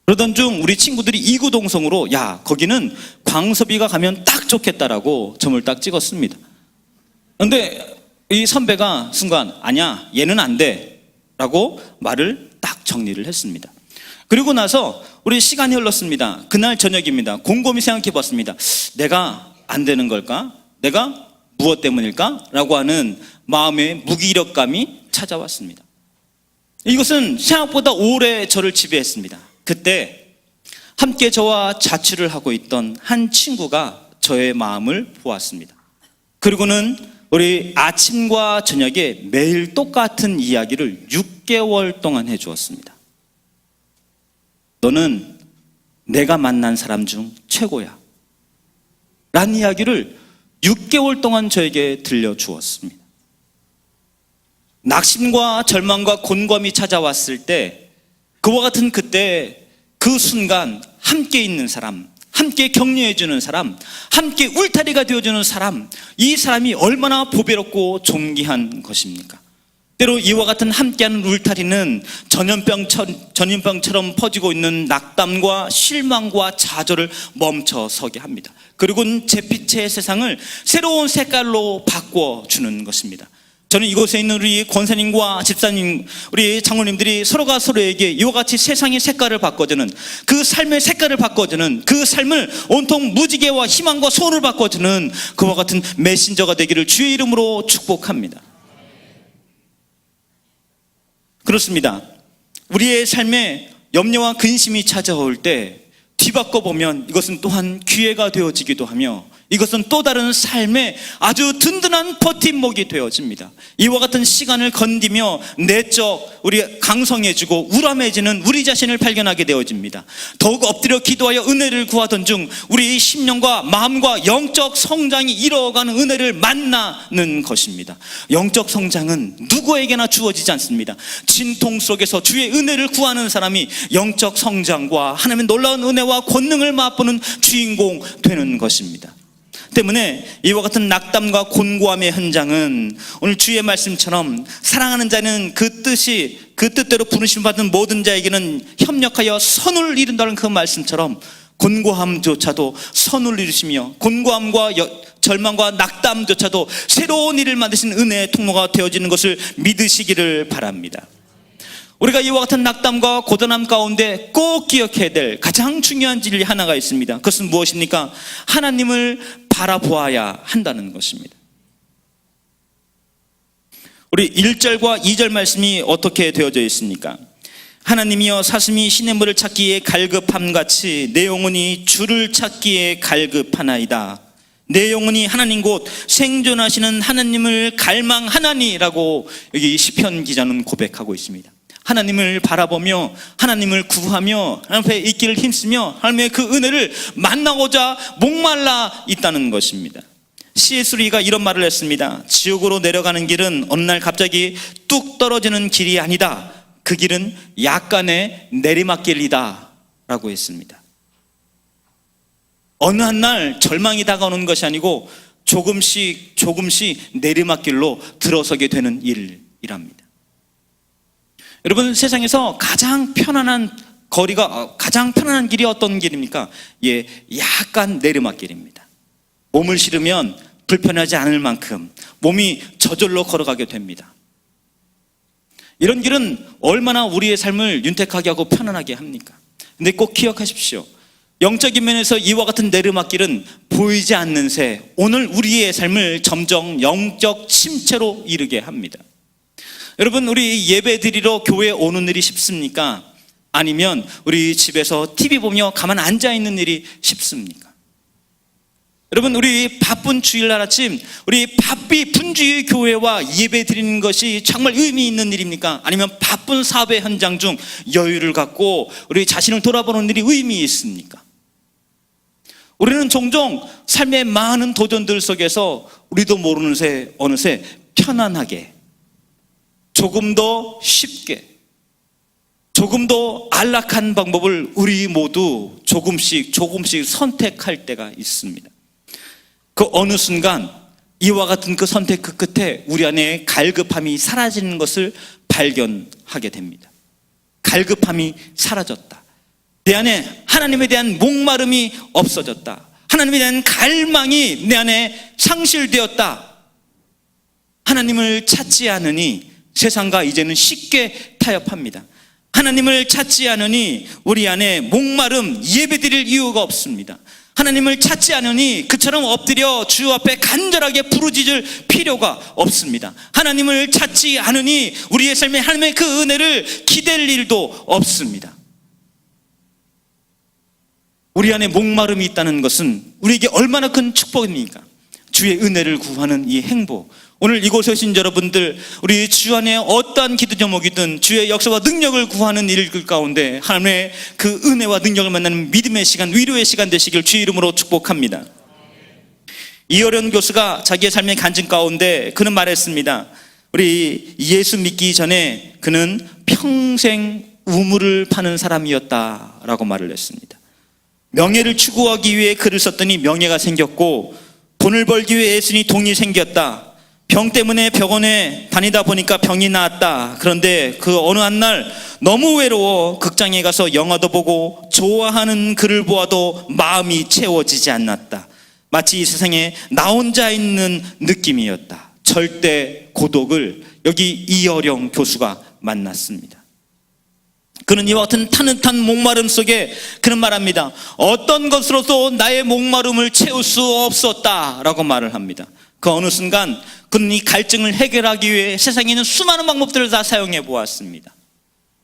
그러던 중 우리 친구들이 이구동성으로 야, 거기는 광섭이가 가면 딱 좋겠다라고 점을 딱 찍었습니다. 그런데 이 선배가 순간 아니야, 얘는 안 돼 라고 말을 딱 정리를 했습니다. 그리고 나서 우리 시간이 흘렀습니다. 그날 저녁입니다. 곰곰이 생각해 봤습니다. 내가 안 되는 걸까? 내가 무엇 때문일까? 라고 하는 마음의 무기력감이 찾아왔습니다. 이것은 생각보다 오래 저를 지배했습니다. 그때 함께 저와 자취를 하고 있던 한 친구가 저의 마음을 보았습니다. 그리고는 우리 아침과 저녁에 매일 똑같은 이야기를 6개월 동안 해주었습니다. 너는 내가 만난 사람 중 최고야 라는 이야기를 6개월 동안 저에게 들려주었습니다. 낙심과 절망과 곤감이 찾아왔을 때 그와 같은 그때 그 순간 함께 있는 사람, 함께 격려해주는 사람, 함께 울타리가 되어주는 사람, 이 사람이 얼마나 보배롭고 존귀한 것입니까? 때로 이와 같은 함께하는 울타리는 전염병처럼 퍼지고 있는 낙담과 실망과 좌절을 멈춰서게 합니다. 그리고는 제 빛의 세상을 새로운 색깔로 바꿔주는 것입니다. 저는 이곳에 있는 우리 권사님과 집사님, 우리 장로님들이 서로가 서로에게 이와 같이 세상의 색깔을 바꿔주는, 그 삶의 색깔을 바꿔주는, 그 삶을 온통 무지개와 희망과 소원을 바꿔주는 그와 같은 메신저가 되기를 주의 이름으로 축복합니다. 그렇습니다. 우리의 삶에 염려와 근심이 찾아올 때 뒤바꿔 보면 이것은 또한 기회가 되어지기도 하며 이것은 또 다른 삶의 아주 든든한 버팀목이 되어집니다. 이와 같은 시간을 건디며 내적 우리 강성해지고 우람해지는 우리 자신을 발견하게 되어집니다. 더욱 엎드려 기도하여 은혜를 구하던 중 우리 심령과 마음과 영적 성장이 이루어가는 은혜를 만나는 것입니다. 영적 성장은 누구에게나 주어지지 않습니다. 진통 속에서 주의 은혜를 구하는 사람이 영적 성장과 하나님의 놀라운 은혜와 권능을 맛보는 주인공 되는 것입니다. 때문에 이와 같은 낙담과 곤고함의 현장은 오늘 주의 말씀처럼 사랑하는 자는 그 뜻대로 부르심 받은 모든 자에게는 협력하여 선을 이룬다는 그 말씀처럼 곤고함조차도 선을 이루시며 곤고함과 절망과 낙담조차도 새로운 일을 만드신 은혜의 통로가 되어지는 것을 믿으시기를 바랍니다. 우리가 이와 같은 낙담과 고단함 가운데 꼭 기억해야 될 가장 중요한 진리 하나가 있습니다. 그것은 무엇입니까? 하나님을 바라보아야 한다는 것입니다. 우리 1절과 2절 말씀이 어떻게 되어져 있습니까? 하나님이여 사슴이 시냇물을 찾기에 갈급함같이 내 영혼이 주를 찾기에 갈급하나이다. 내 영혼이 하나님 곧 생존하시는 하나님을 갈망하나니라고 여기 시편 기자는 고백하고 있습니다. 하나님을 바라보며 하나님을 구하며 하나님 앞에 있기를 힘쓰며 하나님의 그 은혜를 만나고자 목말라 있다는 것입니다. C.S. 루이가 이런 말을 했습니다. 지옥으로 내려가는 길은 어느 날 갑자기 뚝 떨어지는 길이 아니다. 그 길은 약간의 내리막길이다 라고 했습니다. 어느 한 날 절망이 다가오는 것이 아니고 조금씩 내리막길로 들어서게 되는 일이랍니다. 여러분, 세상에서 가장 편안한 길이 어떤 길입니까? 약간 내리막길입니다. 몸을 실으면 불편하지 않을 만큼 몸이 저절로 걸어가게 됩니다. 이런 길은 얼마나 우리의 삶을 윤택하게 하고 편안하게 합니까? 근데 꼭 기억하십시오. 영적인 면에서 이와 같은 내리막길은 보이지 않는 새 오늘 우리의 삶을 점점 영적 침체로 이르게 합니다. 여러분, 우리 예배 드리러 교회에 오는 일이 쉽습니까? 아니면 우리 집에서 TV 보며 가만 앉아있는 일이 쉽습니까? 여러분, 우리 바쁜 주일날 아침 우리 바삐 분주의 교회와 예배 드리는 것이 정말 의미 있는 일입니까? 아니면 바쁜 사업의 현장 중 여유를 갖고 우리 자신을 돌아보는 일이 의미 있습니까? 우리는 종종 삶의 많은 도전들 속에서 우리도 모르는 새 어느새 편안하게, 조금 더 쉽게, 조금 더 안락한 방법을 우리 모두 조금씩 선택할 때가 있습니다. 그 어느 순간 이와 같은 그 선택 그 끝에 우리 안에 갈급함이 사라지는 것을 발견하게 됩니다. 갈급함이 사라졌다. 내 안에 하나님에 대한 목마름이 없어졌다. 하나님에 대한 갈망이 내 안에 상실되었다. 하나님을 찾지 않으니 세상과 이제는 쉽게 타협합니다. 하나님을 찾지 않으니 우리 안에 목마름, 예배드릴 이유가 없습니다. 하나님을 찾지 않으니 그처럼 엎드려 주 앞에 간절하게 부르짖을 필요가 없습니다. 하나님을 찾지 않으니 우리의 삶에 하나님의 그 은혜를 기댈 일도 없습니다. 우리 안에 목마름이 있다는 것은 우리에게 얼마나 큰 축복입니까? 주의 은혜를 구하는 이 행보. 오늘 이곳에 오신 여러분들, 우리 주 안에 어떠한 기도 제목이든 주의 역사와 능력을 구하는 일 가운데 하나님의 그 은혜와 능력을 만나는 믿음의 시간, 위로의 시간 되시길 주의 이름으로 축복합니다. 이어련 교수가 자기의 삶의 간증 가운데 그는 말했습니다. 우리 예수 믿기 전에 그는 평생 우물을 파는 사람이었다라고 말을 했습니다. 명예를 추구하기 위해 글을 썼더니 명예가 생겼고, 돈을 벌기 위해 애쓰니 돈이 생겼다. 병 때문에 병원에 다니다 보니까 병이 나았다. 그런데 그 어느 한 날 너무 외로워 극장에 가서 영화도 보고 좋아하는 글을 보아도 마음이 채워지지 않았다. 마치 이 세상에 나 혼자 있는 느낌이었다. 절대 고독을 여기 이어령 교수가 만났습니다. 그는 이와 같은 타는탄 목마름 속에 그는 말합니다. 어떤 것으로도 나의 목마름을 채울 수 없었다라고 말을 합니다. 그 어느 순간 그는 이 갈증을 해결하기 위해 세상에 있는 수많은 방법들을 다 사용해 보았습니다.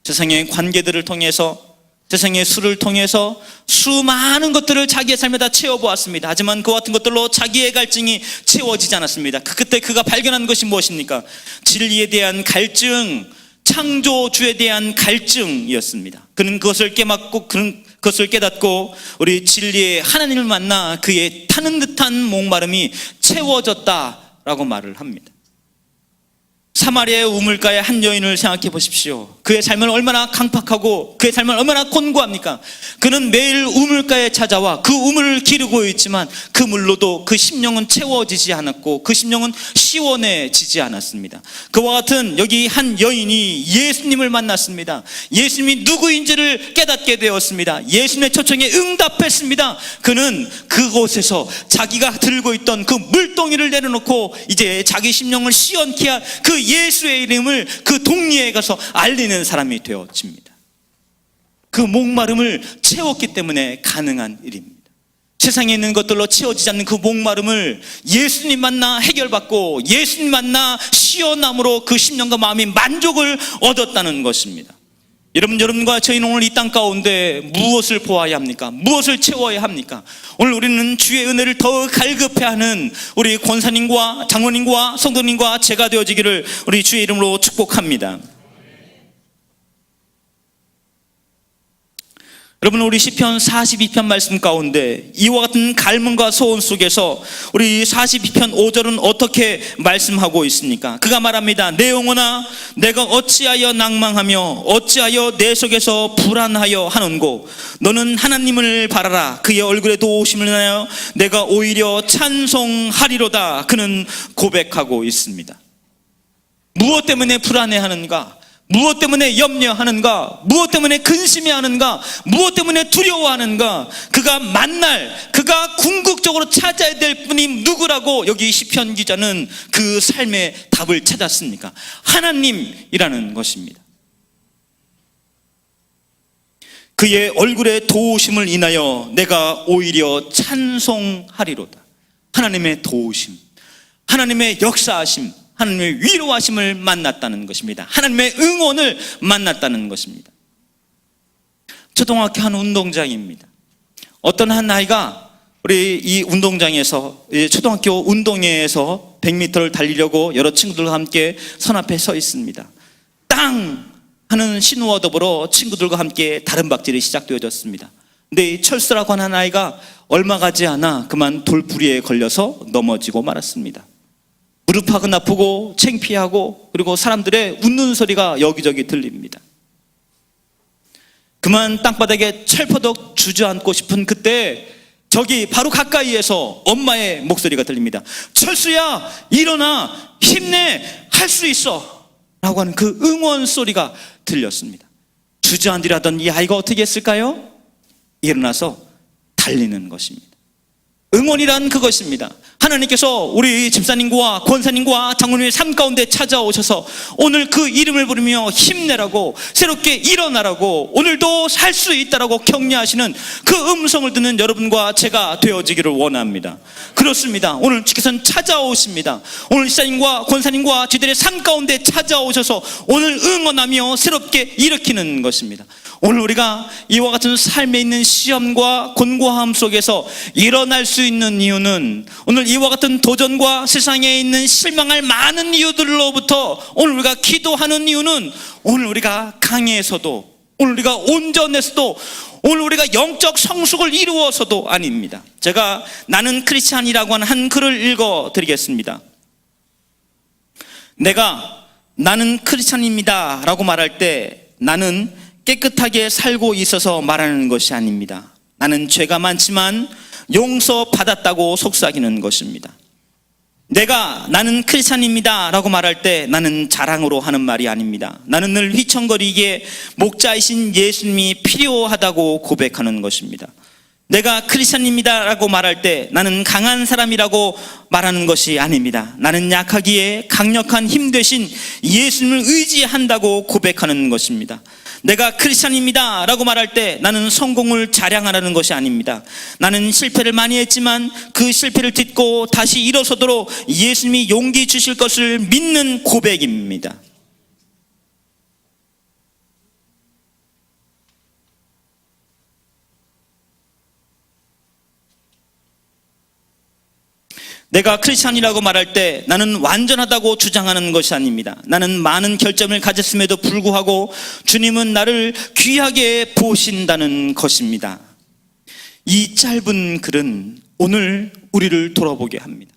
세상의 관계들을 통해서, 세상의 술을 통해서 수많은 것들을 자기의 삶에 다 채워보았습니다. 하지만 그 같은 것들로 자기의 갈증이 채워지지 않았습니다. 그때 그가 발견한 것이 무엇입니까? 진리에 대한 갈증, 창조주에 대한 갈증이었습니다. 그는 그것을 깨닫고 우리 진리의 하나님을 만나 그의 타는 듯한 목마름이 채워졌다라고 말을 합니다. 사마리아의 우물가의 한 여인을 생각해 보십시오. 그의 삶은 얼마나 강팍하고 그의 삶은 얼마나 곤고합니까? 그는 매일 우물가에 찾아와 그 우물을 기르고 있지만 그 물로도 그 심령은 채워지지 않았고 그 심령은 시원해지지 않았습니다. 그와 같은 여기 한 여인이 예수님을 만났습니다. 예수님이 누구인지를 깨닫게 되었습니다. 예수님의 초청에 응답했습니다. 그는 그곳에서 자기가 들고 있던 그 물동이를 내려놓고 이제 자기 심령을 시원케 할 그 예수의 이름을 그 동리에 가서 알리는 사람이 되어집니다. 그 목마름을 채웠기 때문에 가능한 일입니다. 세상에 있는 것들로 채워지지 않는 그 목마름을 예수님 만나 해결받고 예수님 만나 시원함으로 그 심령과 마음이 만족을 얻었다는 것입니다. 여러분과 저희는 오늘 이 땅 가운데 무엇을 보아야 합니까? 무엇을 채워야 합니까? 오늘 우리는 주의 은혜를 더 갈급해하는 우리 권사님과 장로님과 성도님과 제가 되어지기를 우리 주의 이름으로 축복합니다. 여러분, 우리 시편 42편 말씀 가운데 이와 같은 갈망과 소원 속에서 우리 42편 5절은 어떻게 말씀하고 있습니까? 그가 말합니다. 내 영혼아, 내가 어찌하여 낭망하며 어찌하여 내 속에서 불안하여 하는고, 너는 하나님을 바라라. 그의 얼굴에 도우심을 인하여 내가 오히려 찬송하리로다. 그는 고백하고 있습니다. 무엇 때문에 불안해하는가? 무엇 때문에 염려하는가? 무엇 때문에 근심해하는가? 무엇 때문에 두려워하는가? 그가 궁극적으로 찾아야 될 분이 누구라고 여기 시편 기자는 그 삶의 답을 찾았습니까? 하나님이라는 것입니다. 그의 얼굴에 도우심을 인하여 내가 오히려 찬송하리로다. 하나님의 도우심, 하나님의 역사하심, 하나님의 위로하심을 만났다는 것입니다. 하나님의 응원을 만났다는 것입니다. 초등학교 한 운동장입니다. 어떤 한 아이가 우리 이 운동장에서, 초등학교 운동회에서 100m를 달리려고 여러 친구들과 함께 선 앞에 서 있습니다. 땅 하는 신호와 더불어 친구들과 함께 다른박질이 시작되어졌습니다. 근데 이 철수라고 하는 아이가 얼마 가지 않아 그만 돌부리에 걸려서 넘어지고 말았습니다. 무릎팍은 아프고 창피하고, 그리고 사람들의 웃는 소리가 여기저기 들립니다. 그만 땅바닥에 철퍼덕 주저앉고 싶은 그때 저기 바로 가까이에서 엄마의 목소리가 들립니다. 철수야, 일어나, 힘내, 할 수 있어 라고 하는 그 응원 소리가 들렸습니다. 주저앉으려던 이 아이가 어떻게 했을까요? 일어나서 달리는 것입니다. 응원이란 그것입니다. 하나님께서 우리 집사님과 권사님과 장로님의 삶 가운데 찾아오셔서 오늘 그 이름을 부르며 힘내라고, 새롭게 일어나라고, 오늘도 살 수 있다라고 격려하시는 그 음성을 듣는 여러분과 제가 되어지기를 원합니다. 그렇습니다. 오늘 주께서는 찾아오십니다. 오늘 집사님과 권사님과 저희들의 삶 가운데 찾아오셔서 오늘 응원하며 새롭게 일으키는 것입니다. 오늘 우리가 이와 같은 삶에 있는 시험과 곤고함 속에서 일어날 수 있는 이유는, 오늘 이와 같은 도전과 세상에 있는 실망할 많은 이유들로부터 오늘 우리가 기도하는 이유는, 오늘 우리가 강해서도, 오늘 우리가 온전해서도, 오늘 우리가 영적 성숙을 이루어서도 아닙니다. 제가 나는 크리스찬이라고 하는 한 글을 읽어드리겠습니다. 나는 크리스찬입니다 라고 말할 때, 나는 깨끗하게 살고 있어서 말하는 것이 아닙니다. 나는 죄가 많지만 용서받았다고 속삭이는 것입니다. 나는 크리스찬입니다 라고 말할 때 나는 자랑으로 하는 말이 아닙니다. 나는 늘 휘청거리기에 목자이신 예수님이 필요하다고 고백하는 것입니다. 내가 크리스찬입니다 라고 말할 때 나는 강한 사람이라고 말하는 것이 아닙니다. 나는 약하기에 강력한 힘 대신 예수님을 의지한다고 고백하는 것입니다. 내가 크리스찬입니다 라고 말할 때 나는 성공을 자랑하라는 것이 아닙니다. 나는 실패를 많이 했지만 그 실패를 딛고 다시 일어서도록 예수님이 용기 주실 것을 믿는 고백입니다. 내가 크리스찬이라고 말할 때 나는 완전하다고 주장하는 것이 아닙니다. 나는 많은 결점을 가졌음에도 불구하고 주님은 나를 귀하게 보신다는 것입니다. 이 짧은 글은 오늘 우리를 돌아보게 합니다.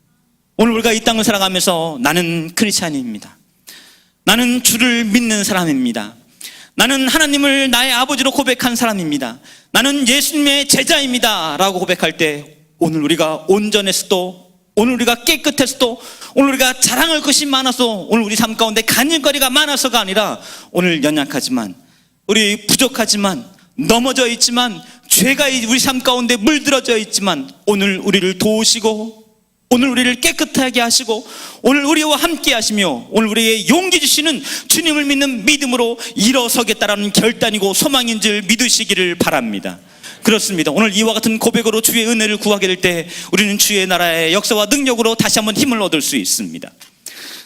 오늘 우리가 이 땅을 살아가면서 나는 크리스찬입니다. 나는 주를 믿는 사람입니다. 나는 하나님을 나의 아버지로 고백한 사람입니다. 나는 예수님의 제자입니다 라고 고백할 때 오늘 우리가 온전했어도, 오늘 우리가 깨끗했어도, 오늘 우리가 자랑할 것이 많아서, 오늘 우리 삶 가운데 간증거리가 많아서가 아니라 오늘 연약하지만, 우리 부족하지만, 넘어져 있지만, 죄가 우리 삶 가운데 물들어져 있지만 오늘 우리를 도우시고, 오늘 우리를 깨끗하게 하시고, 오늘 우리와 함께 하시며, 오늘 우리의 용기 주시는 주님을 믿는 믿음으로 일어서겠다라는 결단이고 소망인 줄 믿으시기를 바랍니다. 그렇습니다. 오늘 이와 같은 고백으로 주의 은혜를 구하게 될 때 우리는 주의 나라의 역사와 능력으로 다시 한번 힘을 얻을 수 있습니다.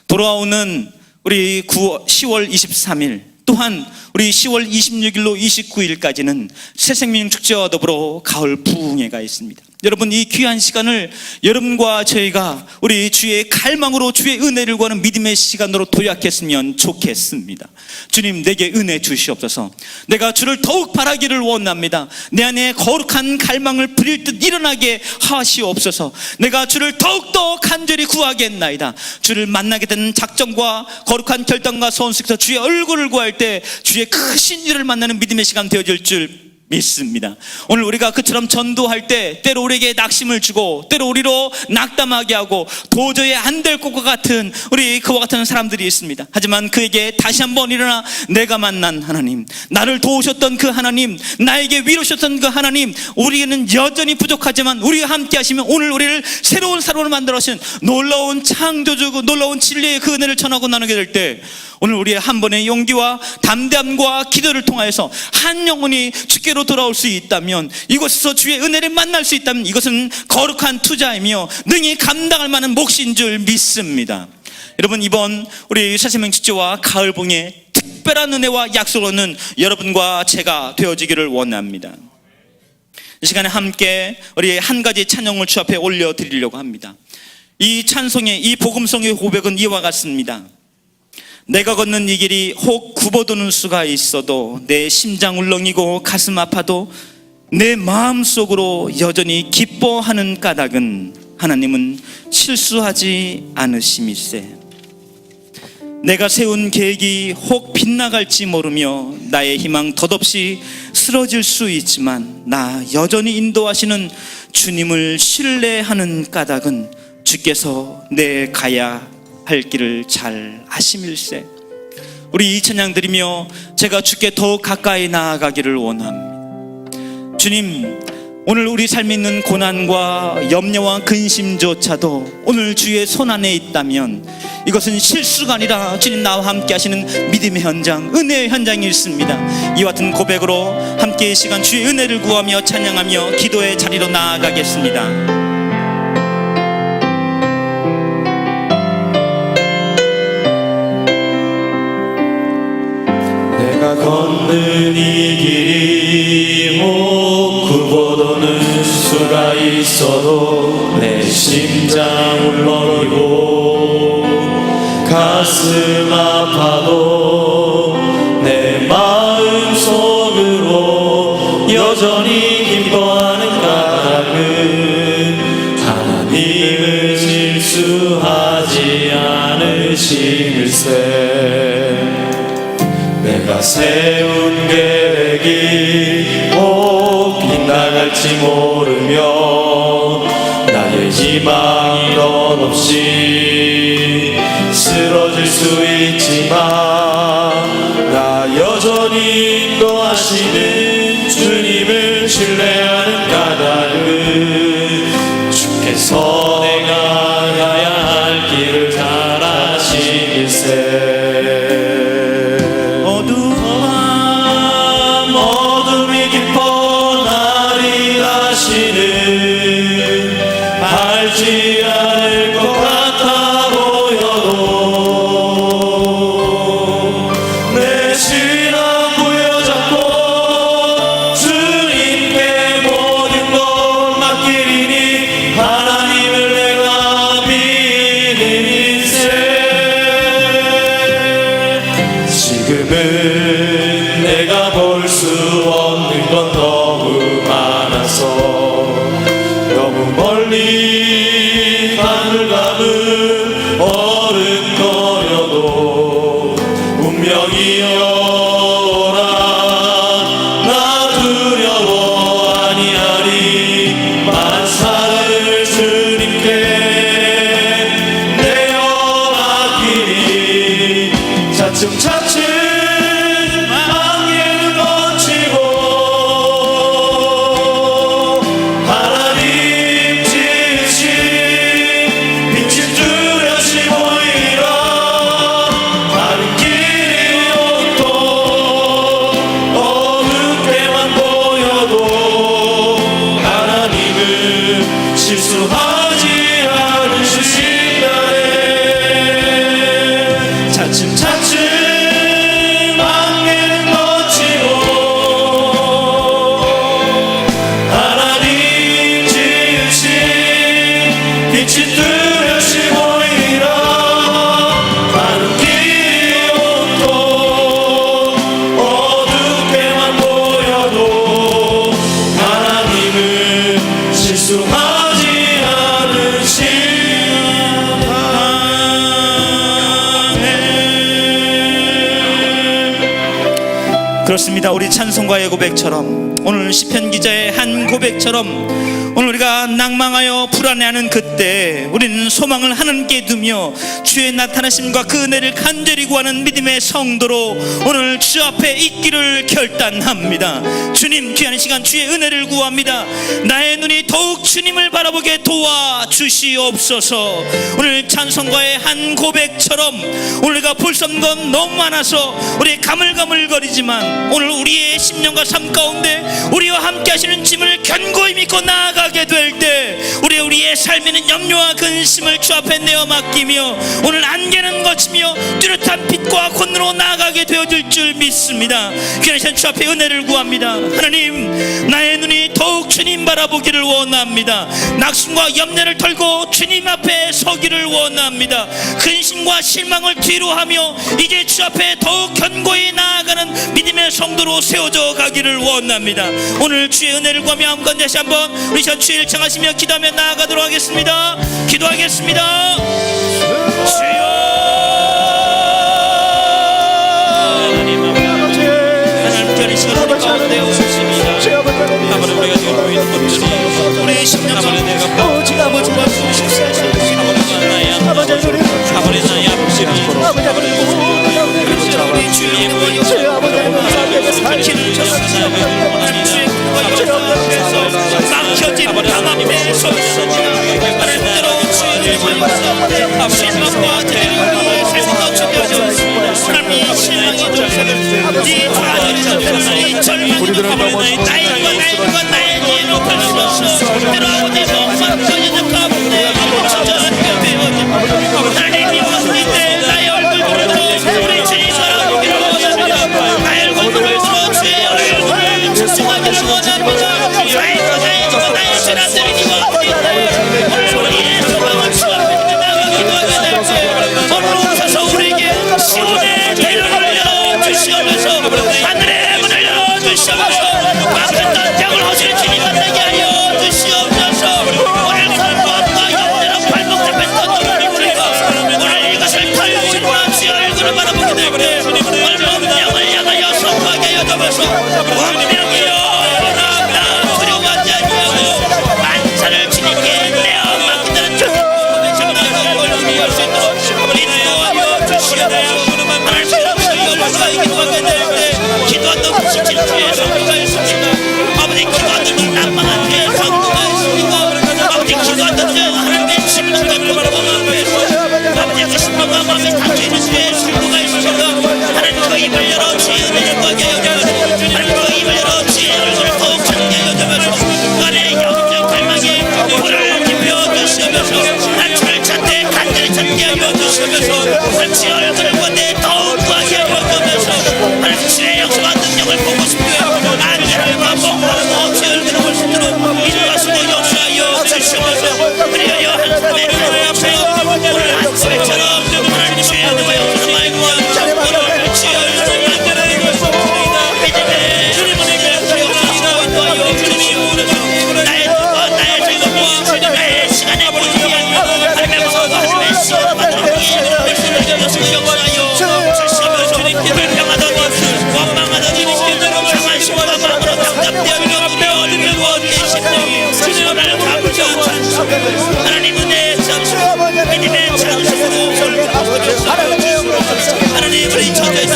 돌아오는 우리 10월 23일 또한 우리 10월 26일로 29일까지는 새생명 축제와 더불어 가을 부흥회가 있습니다. 여러분, 이 귀한 시간을 여러분과 저희가 우리 주의 갈망으로 주의 은혜를 구하는 믿음의 시간으로 도약했으면 좋겠습니다. 주님, 내게 은혜 주시옵소서. 내가 주를 더욱 바라기를 원합니다. 내 안에 거룩한 갈망을 부릴 듯 일어나게 하시옵소서. 내가 주를 더욱더 간절히 구하겠나이다. 주를 만나게 되는 작정과 거룩한 결단과 소원 속에서 주의 얼굴을 구할 때 주의 크신 일을 만나는 믿음의 시간 되어질 줄 믿습니다. 오늘 우리가 그처럼 전도할 때 때로 우리에게 낙심을 주고 때로 우리로 낙담하게 하고 도저히 안 될 것과 같은 우리 그와 같은 사람들이 있습니다. 하지만 그에게 다시 한번 일어나 내가 만난 하나님, 나를 도우셨던 그 하나님, 나에게 위로하셨던 그 하나님, 우리는 여전히 부족하지만 우리와 함께 하시면 오늘 우리를 새로운 사람으로 만들어 주신 놀라운 창조주고 놀라운 진리의 그 은혜를 전하고 나누게 될 때 오늘 우리의 한 번의 용기와 담대함과 기도를 통하여서 한 영혼이 주께로 돌아올 수 있다면, 이곳에서 주의 은혜를 만날 수 있다면 이것은 거룩한 투자이며 능히 감당할 만한 몫인 줄 믿습니다. 여러분, 이번 우리 사시명 축제와 가을봉의 특별한 은혜와 약속은 여러분과 제가 되어지기를 원합니다. 이 시간에 함께 우리 한 가지 찬양을 주 앞에 올려드리려고 합니다. 이 찬송의, 이 복음송의 고백은 이와 같습니다. 내가 걷는 이 길이 혹 굽어도는 수가 있어도 내 심장 울렁이고 가슴 아파도 내 마음속으로 여전히 기뻐하는 까닭은 하나님은 실수하지 않으심일세. 내가 세운 계획이 혹 빗나갈지 모르며 나의 희망 덧없이 쓰러질 수 있지만 나 여전히 인도하시는 주님을 신뢰하는 까닭은 주께서 내 가야 할 길을 잘 아심일세. 우리 이 찬양 드리며 제가 주께 더욱 가까이 나아가기를 원합니다. 주님, 오늘 우리 삶에 있는 고난과 염려와 근심조차도 오늘 주의 손 안에 있다면 이것은 실수가 아니라 주님 나와 함께 하시는 믿음의 현장, 은혜의 현장이 있습니다. 이와 같은 고백으로 함께 이 시간 주의 은혜를 구하며 찬양하며 기도의 자리로 나아가겠습니다. 내가 걷는 이 길이 혹 굽어도는 수가 있어도 내 심장 울렁이고 가슴 아파도 내 마음 속으로 여전히 기뻐하는 까닭은 하나님은 실수하지 않으심일세. 내가 세운 계획이 혹 빗나갈지 모르며 나의 희망이 덧없이 쓰러질 수 있지만 나 여전히 인도하시는 주님을 신뢰하는 까닭은 주께서 내가 가야 할 길을 잘 아시길세. 어둠이 깊어 나를 다시는 알지 않을 것 같아 보여도 내 신앙 부여잡고 주님께 모든 것 맡기리니 하나님을 내가 믿는 인생. 지금은 내가 볼 수 없는 건 너무 많아서 너무 멀리 하늘감은 어른거려도 운명이여라 나 두려워 아니하리. 만사를 주님께 내어 맡기리. 차츰차츰 실수하지 않으신다네. 차츰차츰 안개는 거치고 하나님 지으신 그렇습니다. 우리 찬송가의 고백처럼, 오늘 시편 기자의 한 고백처럼, 오늘 우리가 낭망하여 불안해하는 그때 우리는 소망을 하나님께 두며 주의 나타나심과 그 은혜를 간절히 구하는 믿음의 성도로 오늘 주 앞에 있기를 결단합니다. 주님, 귀한 시간 주의 은혜를 구합니다. 나의 눈이 더욱 주님을 바라보게 도와주시옵소서. 오늘 찬송가의 한 고백처럼 우리가 볼 수 없는 건 너무 많아서 우리 가물가물거리지만, 오늘 우리의 심령과 삶 가운데 우리와 함께 하시는 짐을 견고히 믿고 나아가게 될 때 우리의 삶에는 염려와 근심을 주 앞에 내어 맡기며 오늘 안개는 거치며 뚜렷한 빛과 권으로 나아가게 되어질 줄 믿습니다. 귀한 시간 주 앞에 은혜를 구합니다. 하나님, 나의 눈이 더욱 주님 바라보기를 원합니다. 낙심과 염려를 털고 주님 앞에 서기를 원합니다. 근심과 실망을 뒤로 하며 이제 주 앞에 더욱 견고히 나아가는 믿음의 성도로 세워져 가기를 원합니다. 오늘 주의 은혜를 구하며 한번 다시 한번 우리 주의 일창하시며 기도하며 나아가도록 하겠습니다. 기도하겠습니다. 주여, 하나님 귀한 시간 가운데 오셨습니다. 아버지, 우리가 지금 보이는 것들이 우리의 심령 가운데 아버지와 아버지 나의 앞집이 우리 주의 영광이 길을 쳤습니다. 하나님 주의 영광에서 막혀진 방 앞에 섰습니다. 하나님 때로운 주의 영광에서 실망과 대리의 삶과 주되어졌습니다. 하나님 이 실망이 이 좌절이 이 절망이 나의 예로 갈수없어 때로 아버지 몸만 터지는 가운데 주저하게 되어집니다. 하나님이 왔을 때 나의 얼굴 보면서 우리 주님 바라보기를 원합니다. 나의 얼굴 보면서 주의 얼굴을 추수하기를 원합니다. 나의 죄란들이니와 우리의 소망을 주 앞에 나가기도 하게 될 때 오늘 오셔서 우리에게 시온의 대로를 열어주시오면서 하늘의 문을 열어주시오면서 막혔던 벽을 허시는 주님 만나게 하여 주시옵소서. 오늘 공부함과 염려로 발목 잡혔던 우리가 오늘 이것을 털신과 주의 얼굴을 바라보게 될 때 오늘 운명을 향하여 선포하게 하여 주옵소서. 운명이여 나 두려워하지 아니하고 만사를 주님께 내어 맡긴다는 주님의 얼굴이 할 수 있도록 인도하여 주시옵소서. 하나님 열수가 기도하게 될 때 기도한다고 지칠 주의 성도가 있습니다. 아버지, 기도한다고 낭망한 주의 성도가 있습니다. 아버지, 기도한다고 하나님의 심령과 고통과 마음에서 아버지 그 심령과 마음에 닫혀있는 주의 성도가 있습니다. 하나님 그 입을 열어 주의 은혜를 구하게 하여 주옵소서. 하나님 그 입을 열어 주의 얼굴을 더욱 찾게 하여 주옵소서. 너의 영적 갈망에 불을 지펴 주시면서 난 주를 찾되 간절히 찾게 하여 주시면서 난 주의 얼굴을 구하되 더욱 구하게 하여 주옵소서. 하나님 주의 역사와 능력을 보고 싶고요. 안개를 먹고 주의 얼굴을 볼 수 있도록 인도하시고 역사하여 주시옵소서. 그리하여 한 사람의 하나님 앞에요 오늘 한 사람처럼 하나님 주의 은혜와 역사를 많이 구하고 오늘 주의 얼굴을 간절히 믿음의 주님을 인도하여 주시옵소서. 나의 뜻과 나의 즐거움과 나의 시간의 모든 위한 하나님의 목소리와 하나님의 시간을 만들어 위해 볼 수 있는 것을 역사하여 주시옵소서. 불평하더니 원망하더니 상한 심과 마음으로 답답되어 어디를 원하시는 오늘 감정 찬송 하나님 은혜 찬송 믿음의 찬송으로 하나님 우리 처져있는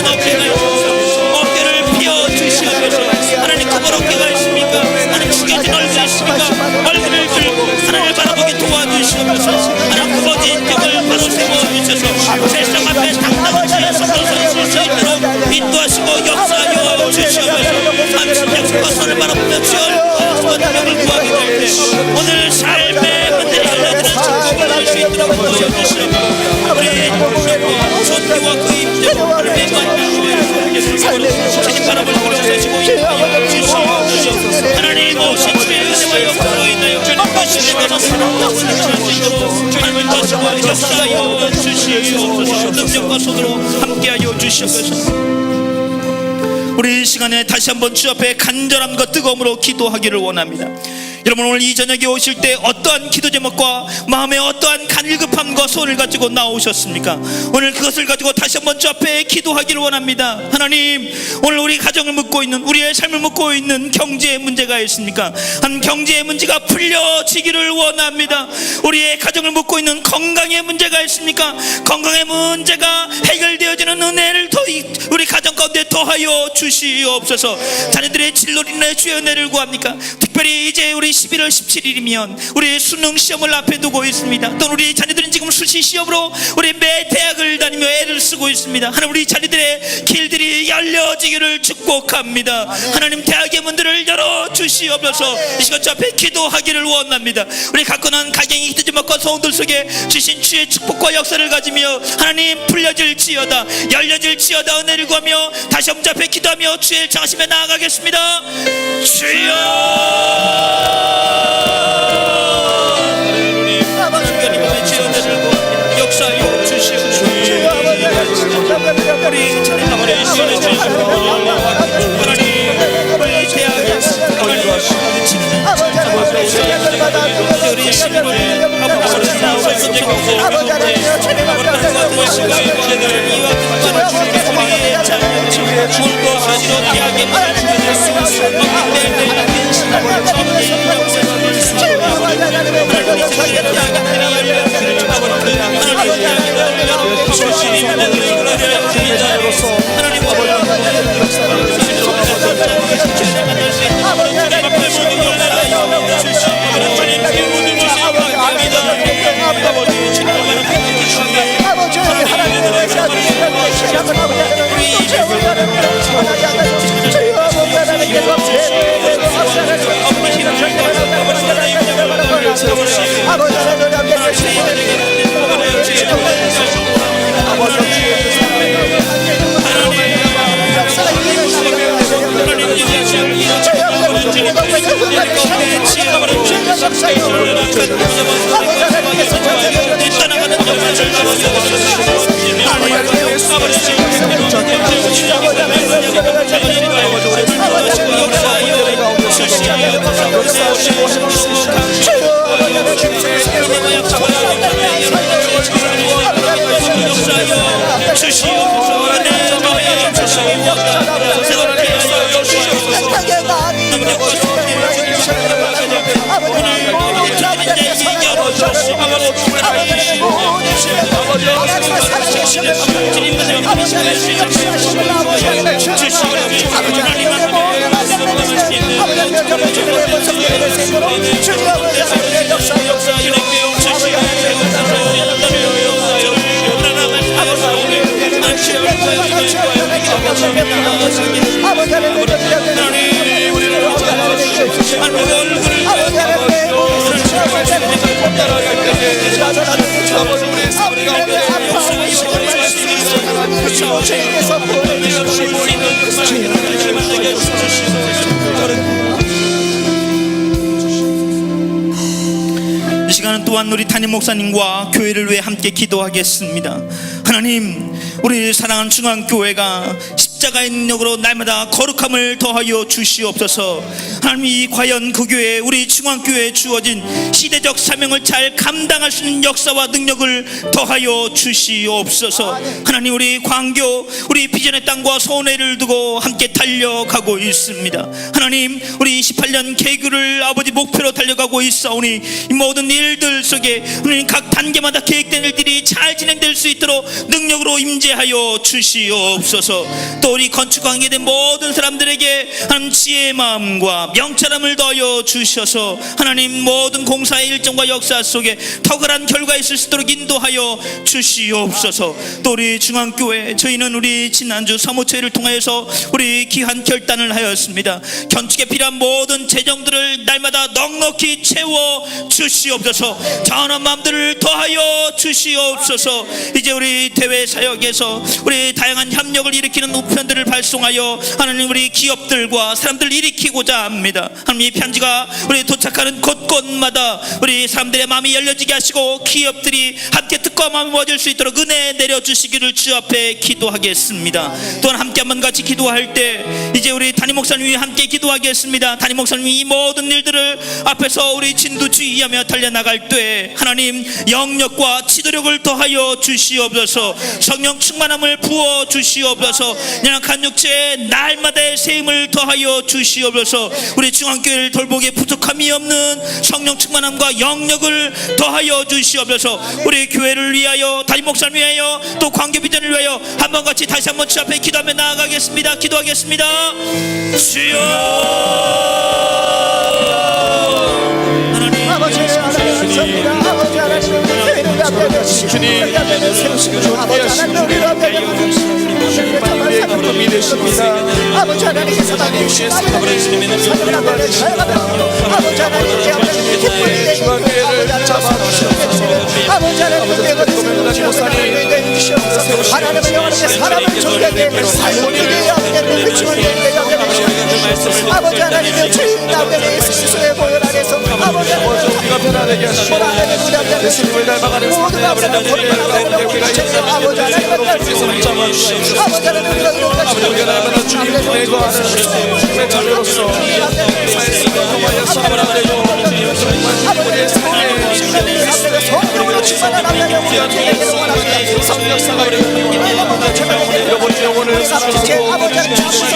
어깨를 펴주시옵소서. 하나님 그걸 어깨가 있습니까? 하나님 숙여진 얼굴이 있습니까? 얼굴을 들고 하나님을 바라보게 도와주시옵소서. 하나님 그거진 격을 바로 세워주셔서 세상 앞에 당당한 주의 손으로 설 수 있도록 인도하시고 역사하여 주시옵소서. 하나님 약속과 선을 바라보며 주의 얼굴과 능력을 구하게 될 때 오늘 삶의 문들이 열려드는 축복을 할 수 있도록 도와주시옵소서. 우리 손과 그 입대로 하나님의 만남을 주님 바라볼 그릇 서시고 인도하여 주시옵소서. 하나님 오신 주의 은혜와 역사로 인하여 주님 주님의 사랑과 은혜를 할 수 있도록 하나님 다시고 역사하여 주시옵소서. 능력과 손으로 함께하여 주시옵소서. 우리 이 시간에 다시 한번 주 앞에 간절함과 뜨거움으로 기도하기를 원합니다. 여러분, 오늘 이 저녁에 오실 때 어떠한 기도 제목과 마음에 어떠한 간일급함과 소원을 가지고 나오셨습니까? 오늘 그것을 가지고 다시 한번 주 앞에 기도하기를 원합니다. 하나님, 오늘 우리 가정을 묻고 있는, 우리의 삶을 묻고 있는 경제의 문제가 있습니까? 한 경제의 문제가 풀려지기를 원합니다. 우리의 가정을 묻고 있는 건강의 문제가 있습니까? 건강의 문제가 해결되어지는 은혜를 우리 가정 가운데 더하여 주시옵소서. 자녀들의 진로로 인해 주의 은혜를 구합니까? 특별히 이제 우리 11월 17일이면 우리 수능 시험을 앞에 두고 있습니다. 또 우리 자녀들은 지금 수시 시험으로 우리 매 대학을 다니며 애를 쓰고 있습니다. 하나님, 우리 자녀들의 길들이 열려지기를 축복합니다. 하나님, 대학의 문들을 열어 주시옵소서. 이 시간 주 앞에 기도하기를 원합니다. 우리 가꾸난 가정의 기도 제목과 소원들 속에 주신 주의 축복과 역사를 가지며 하나님, 풀려질지어다, 열려질지어다 은혜를 구하며 다시 한번 주 앞에 기도하며 주의 장하심에 나아가겠습니다. 주여, 하나님의 주의 은혜를 구합니다. 역사하여 주시옵소서. 우리 찬양하며 시원해 주시옵소서. 하나님, 우리 대학에 우리 시민을 이 시간은 또한 우리 담임 목사님과 교회를 위해 함께 기도하겠습니다. 하나님, 우리 사랑하는 중앙교회가 십자가의 능력으로 날마다 거룩함을 더하여 주시옵소서. 하나님, 과연 그 교회, 우리 중앙교회에 주어진 시대적 사명을 잘 감당할 수 있는 역사와 능력을 더하여 주시옵소서. 하나님, 우리 광교, 우리 비전의 땅과 소원회를 두고 함께 달려가고 있습니다. 하나님, 우리 28년 개교를 아버지 목표로 달려가고 있사오니 이 모든 일들 속에 하나님, 각 단계마다 계획된 일들이 잘 진행될 수 있도록 능력으로 임재하여 주시옵소서. 또 우리 건축 관계된 모든 사람들에게 하나님, 지혜의 마음과 명철함을 더하여 주셔서 하나님, 모든 공사의 일정과 역사 속에 탁월한 결과 있을 수 있도록 인도하여 주시옵소서. 또 우리 중앙교회, 저희는 우리 지난주 사무처회를 통하여서 우리 귀한 결단을 하였습니다. 건축에 필요한 모든 재정들을 날마다 넉넉히 채워 주시옵소서. 자원한 마음들을 더하여 주시옵소서. 이제 우리 대외 사역에서 우리 다양한 협력을 일으키는 우편 편들을 발송하여 하나님 우리 기업들과 사람들을 일으키고자 합니다. 하나님 이 편지가 우리 도착하는 곳곳마다 우리 사람들의 마음이 열려지게 하시고 기업들이 함께 뜻과 마음을 모아줄 수 있도록 은혜 내려주시기를 주 앞에 기도하겠습니다. 또한 함께 한번 같이 기도할 때 이제 우리 담임 목사님이 함께 기도하겠습니다. 담임 목사님이 이 모든 일들을 앞에서 우리 진두지휘하며 달려나갈 때 하나님 영력과 지도력을 더하여 주시옵소서. 성령 충만함을 부어 주시옵소서. 연약한 육체에 날마다의 세임을 더하여 주시옵소서. 우리 중앙교회를 돌보기에 부족함이 없는 성령 충만함과 영력을 더하여 주시옵소서. 우리 교회를 위하여 담임 목사를 위하여 또 광교 비전을 위하여 한번 같이 다시 한번 주 앞에 기도하며 나아가겠습니다. 기도하겠습니다. 주여 아버지 하나님 아버지 하나님 우리를 앞에 두시고 우리 앞에 세우시고 아버지 하나님 우리를 앞에 아버지 하나님께서 만드신 사랑을 앞에 잘 아버지 하나님께 앞에 기쁨이 되시고 아버지 하나님 내가 주시옵소서. 하나님의 영원하게 사람을 존경하게 살리게 여기게 비추게 여기게 아버지 하나님의 주인 앞에 스스로의 보혈 안에서 아버지 우리가 변화되게 하시고 예수님을 닮아가는 모든 앞사람 아버지 우리가 날마다 주님 품에 거하는 주님의 자녀로서 말씀을 통하여 살아가야 되고 우리의 삶에 성령으로 충만한 귀한 성령사가 잃어버린 영혼을 주시고 아버지 하나님의 주님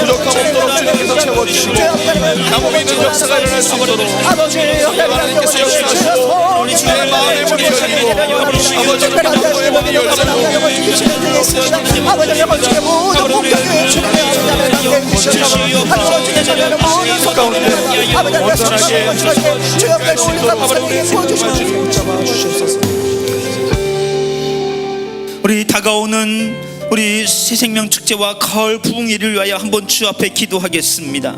부족함 없도록 주님께서 채워주시고 가뭄 있는 역사가 일어날 수 있도록 하나님께서 역사하시고 내 마음의 문이 열리고 아버지의 영혼의 문이 열리고 우리 다가오는 우리 새생명 축제와 가을 부흥일을 위하여 한번 주 앞에 기도하겠습니다.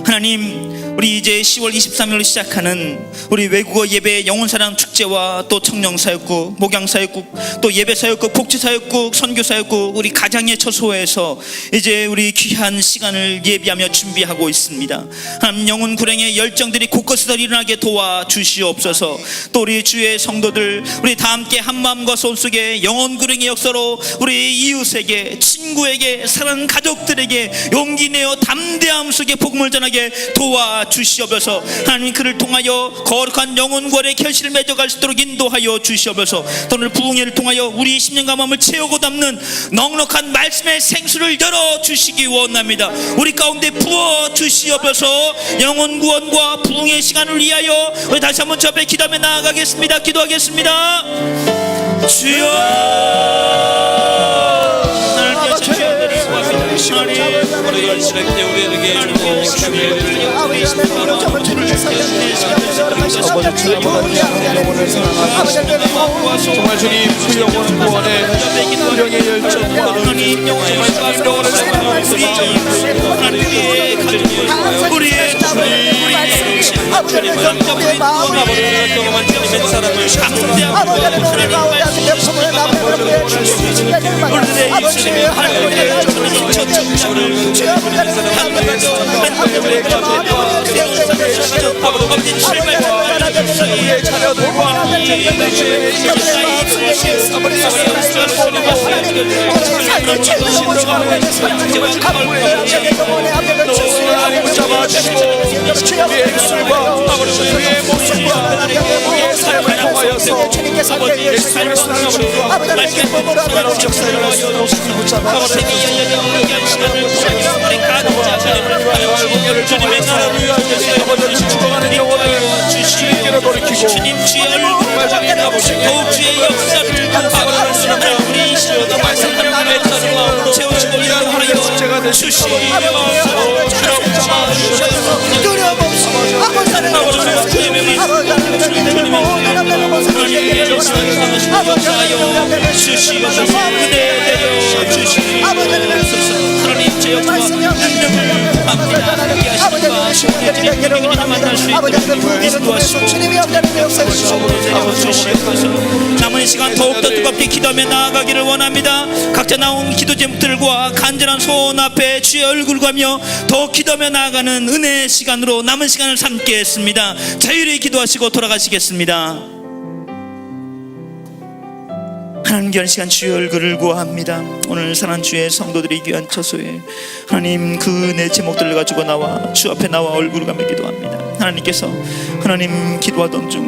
하나님, 우리 이제 10월 23일로 시작하는 우리 외국어 예배 영혼사랑 축제와 또 청년사역국, 목양사역국, 또 예배사역국, 복지사역국, 선교사역국, 우리 가장의 처소에서 이제 우리 귀한 시간을 예비하며 준비하고 있습니다. 하나님, 영혼 구령의 열정들이 곳곳에서 일어나게 도와주시옵소서. 또 우리 주의 성도들, 우리 다 함께 한마음과 손속에 영혼 구령의 역사로 우리 이웃에게, 친구에게, 사랑하는 가족들에게 용기 내어 담대함 속에 복음을 전하게 도와주시옵소서. 하나님, 그를 통하여 거룩한 영혼과의 결실을 맺어갈 수 있도록 인도하여 주시옵소서. 또 오늘 부흥회를 통하여 우리 심령과 마음을 채우고 담는 넉넉한 말씀의 생수를 열어주시기 원합니다. 우리 가운데 부어주시옵소서. 영혼 구원과 부흥의 시간을 위하여 우리 다시 한번 주 앞에 기도하며 나아가겠습니다. 기도하겠습니다. 주여, 우리가 지낼 때 우리에게 정말 주님 그 영혼 구원의 구령의 열정과 정말 주님 영혼을 사랑하는 우리의 우리의 자녀들과 하나님 잡아주시고 우리의 입술과 우리의 목소리 삶을 통하여서 주님께서 함께 예수님의 사랑으로 아버지 하나님 기쁨으로 하나님 역사에 일어나시도록 붙잡아 주님의 나라를 위하여 아버지를 죽어가는 영혼을 주님께로 돌이키고 주님 주의 얼굴 더욱 주의 역사를 우리 정말 생명을 외쳐서 채우시고 하나님의 숙제가 되시고 두려움 없이 아버지 하나님 남은 시간 더욱더 뜨겁게 기도하며 나아가기를 원합니다. 각자 나온 기도 제목들과 간절한 소원 앞에 주의 얼굴 가며 더 기도하며 나아가는 은혜의 시간으로 남은 시간을 삼겠습니다. 자유를 기도하시고 돌아가시겠습니다. 하나님 귀한 시간 주의 얼굴을 구합니다. 오늘 사랑하는 주의 성도들이 귀한 처소에 하나님 그 내 제목들을 가지고 나와 주 앞에 나와 얼굴을 가며 기도합니다. 하나님께서 하나님 기도하던 중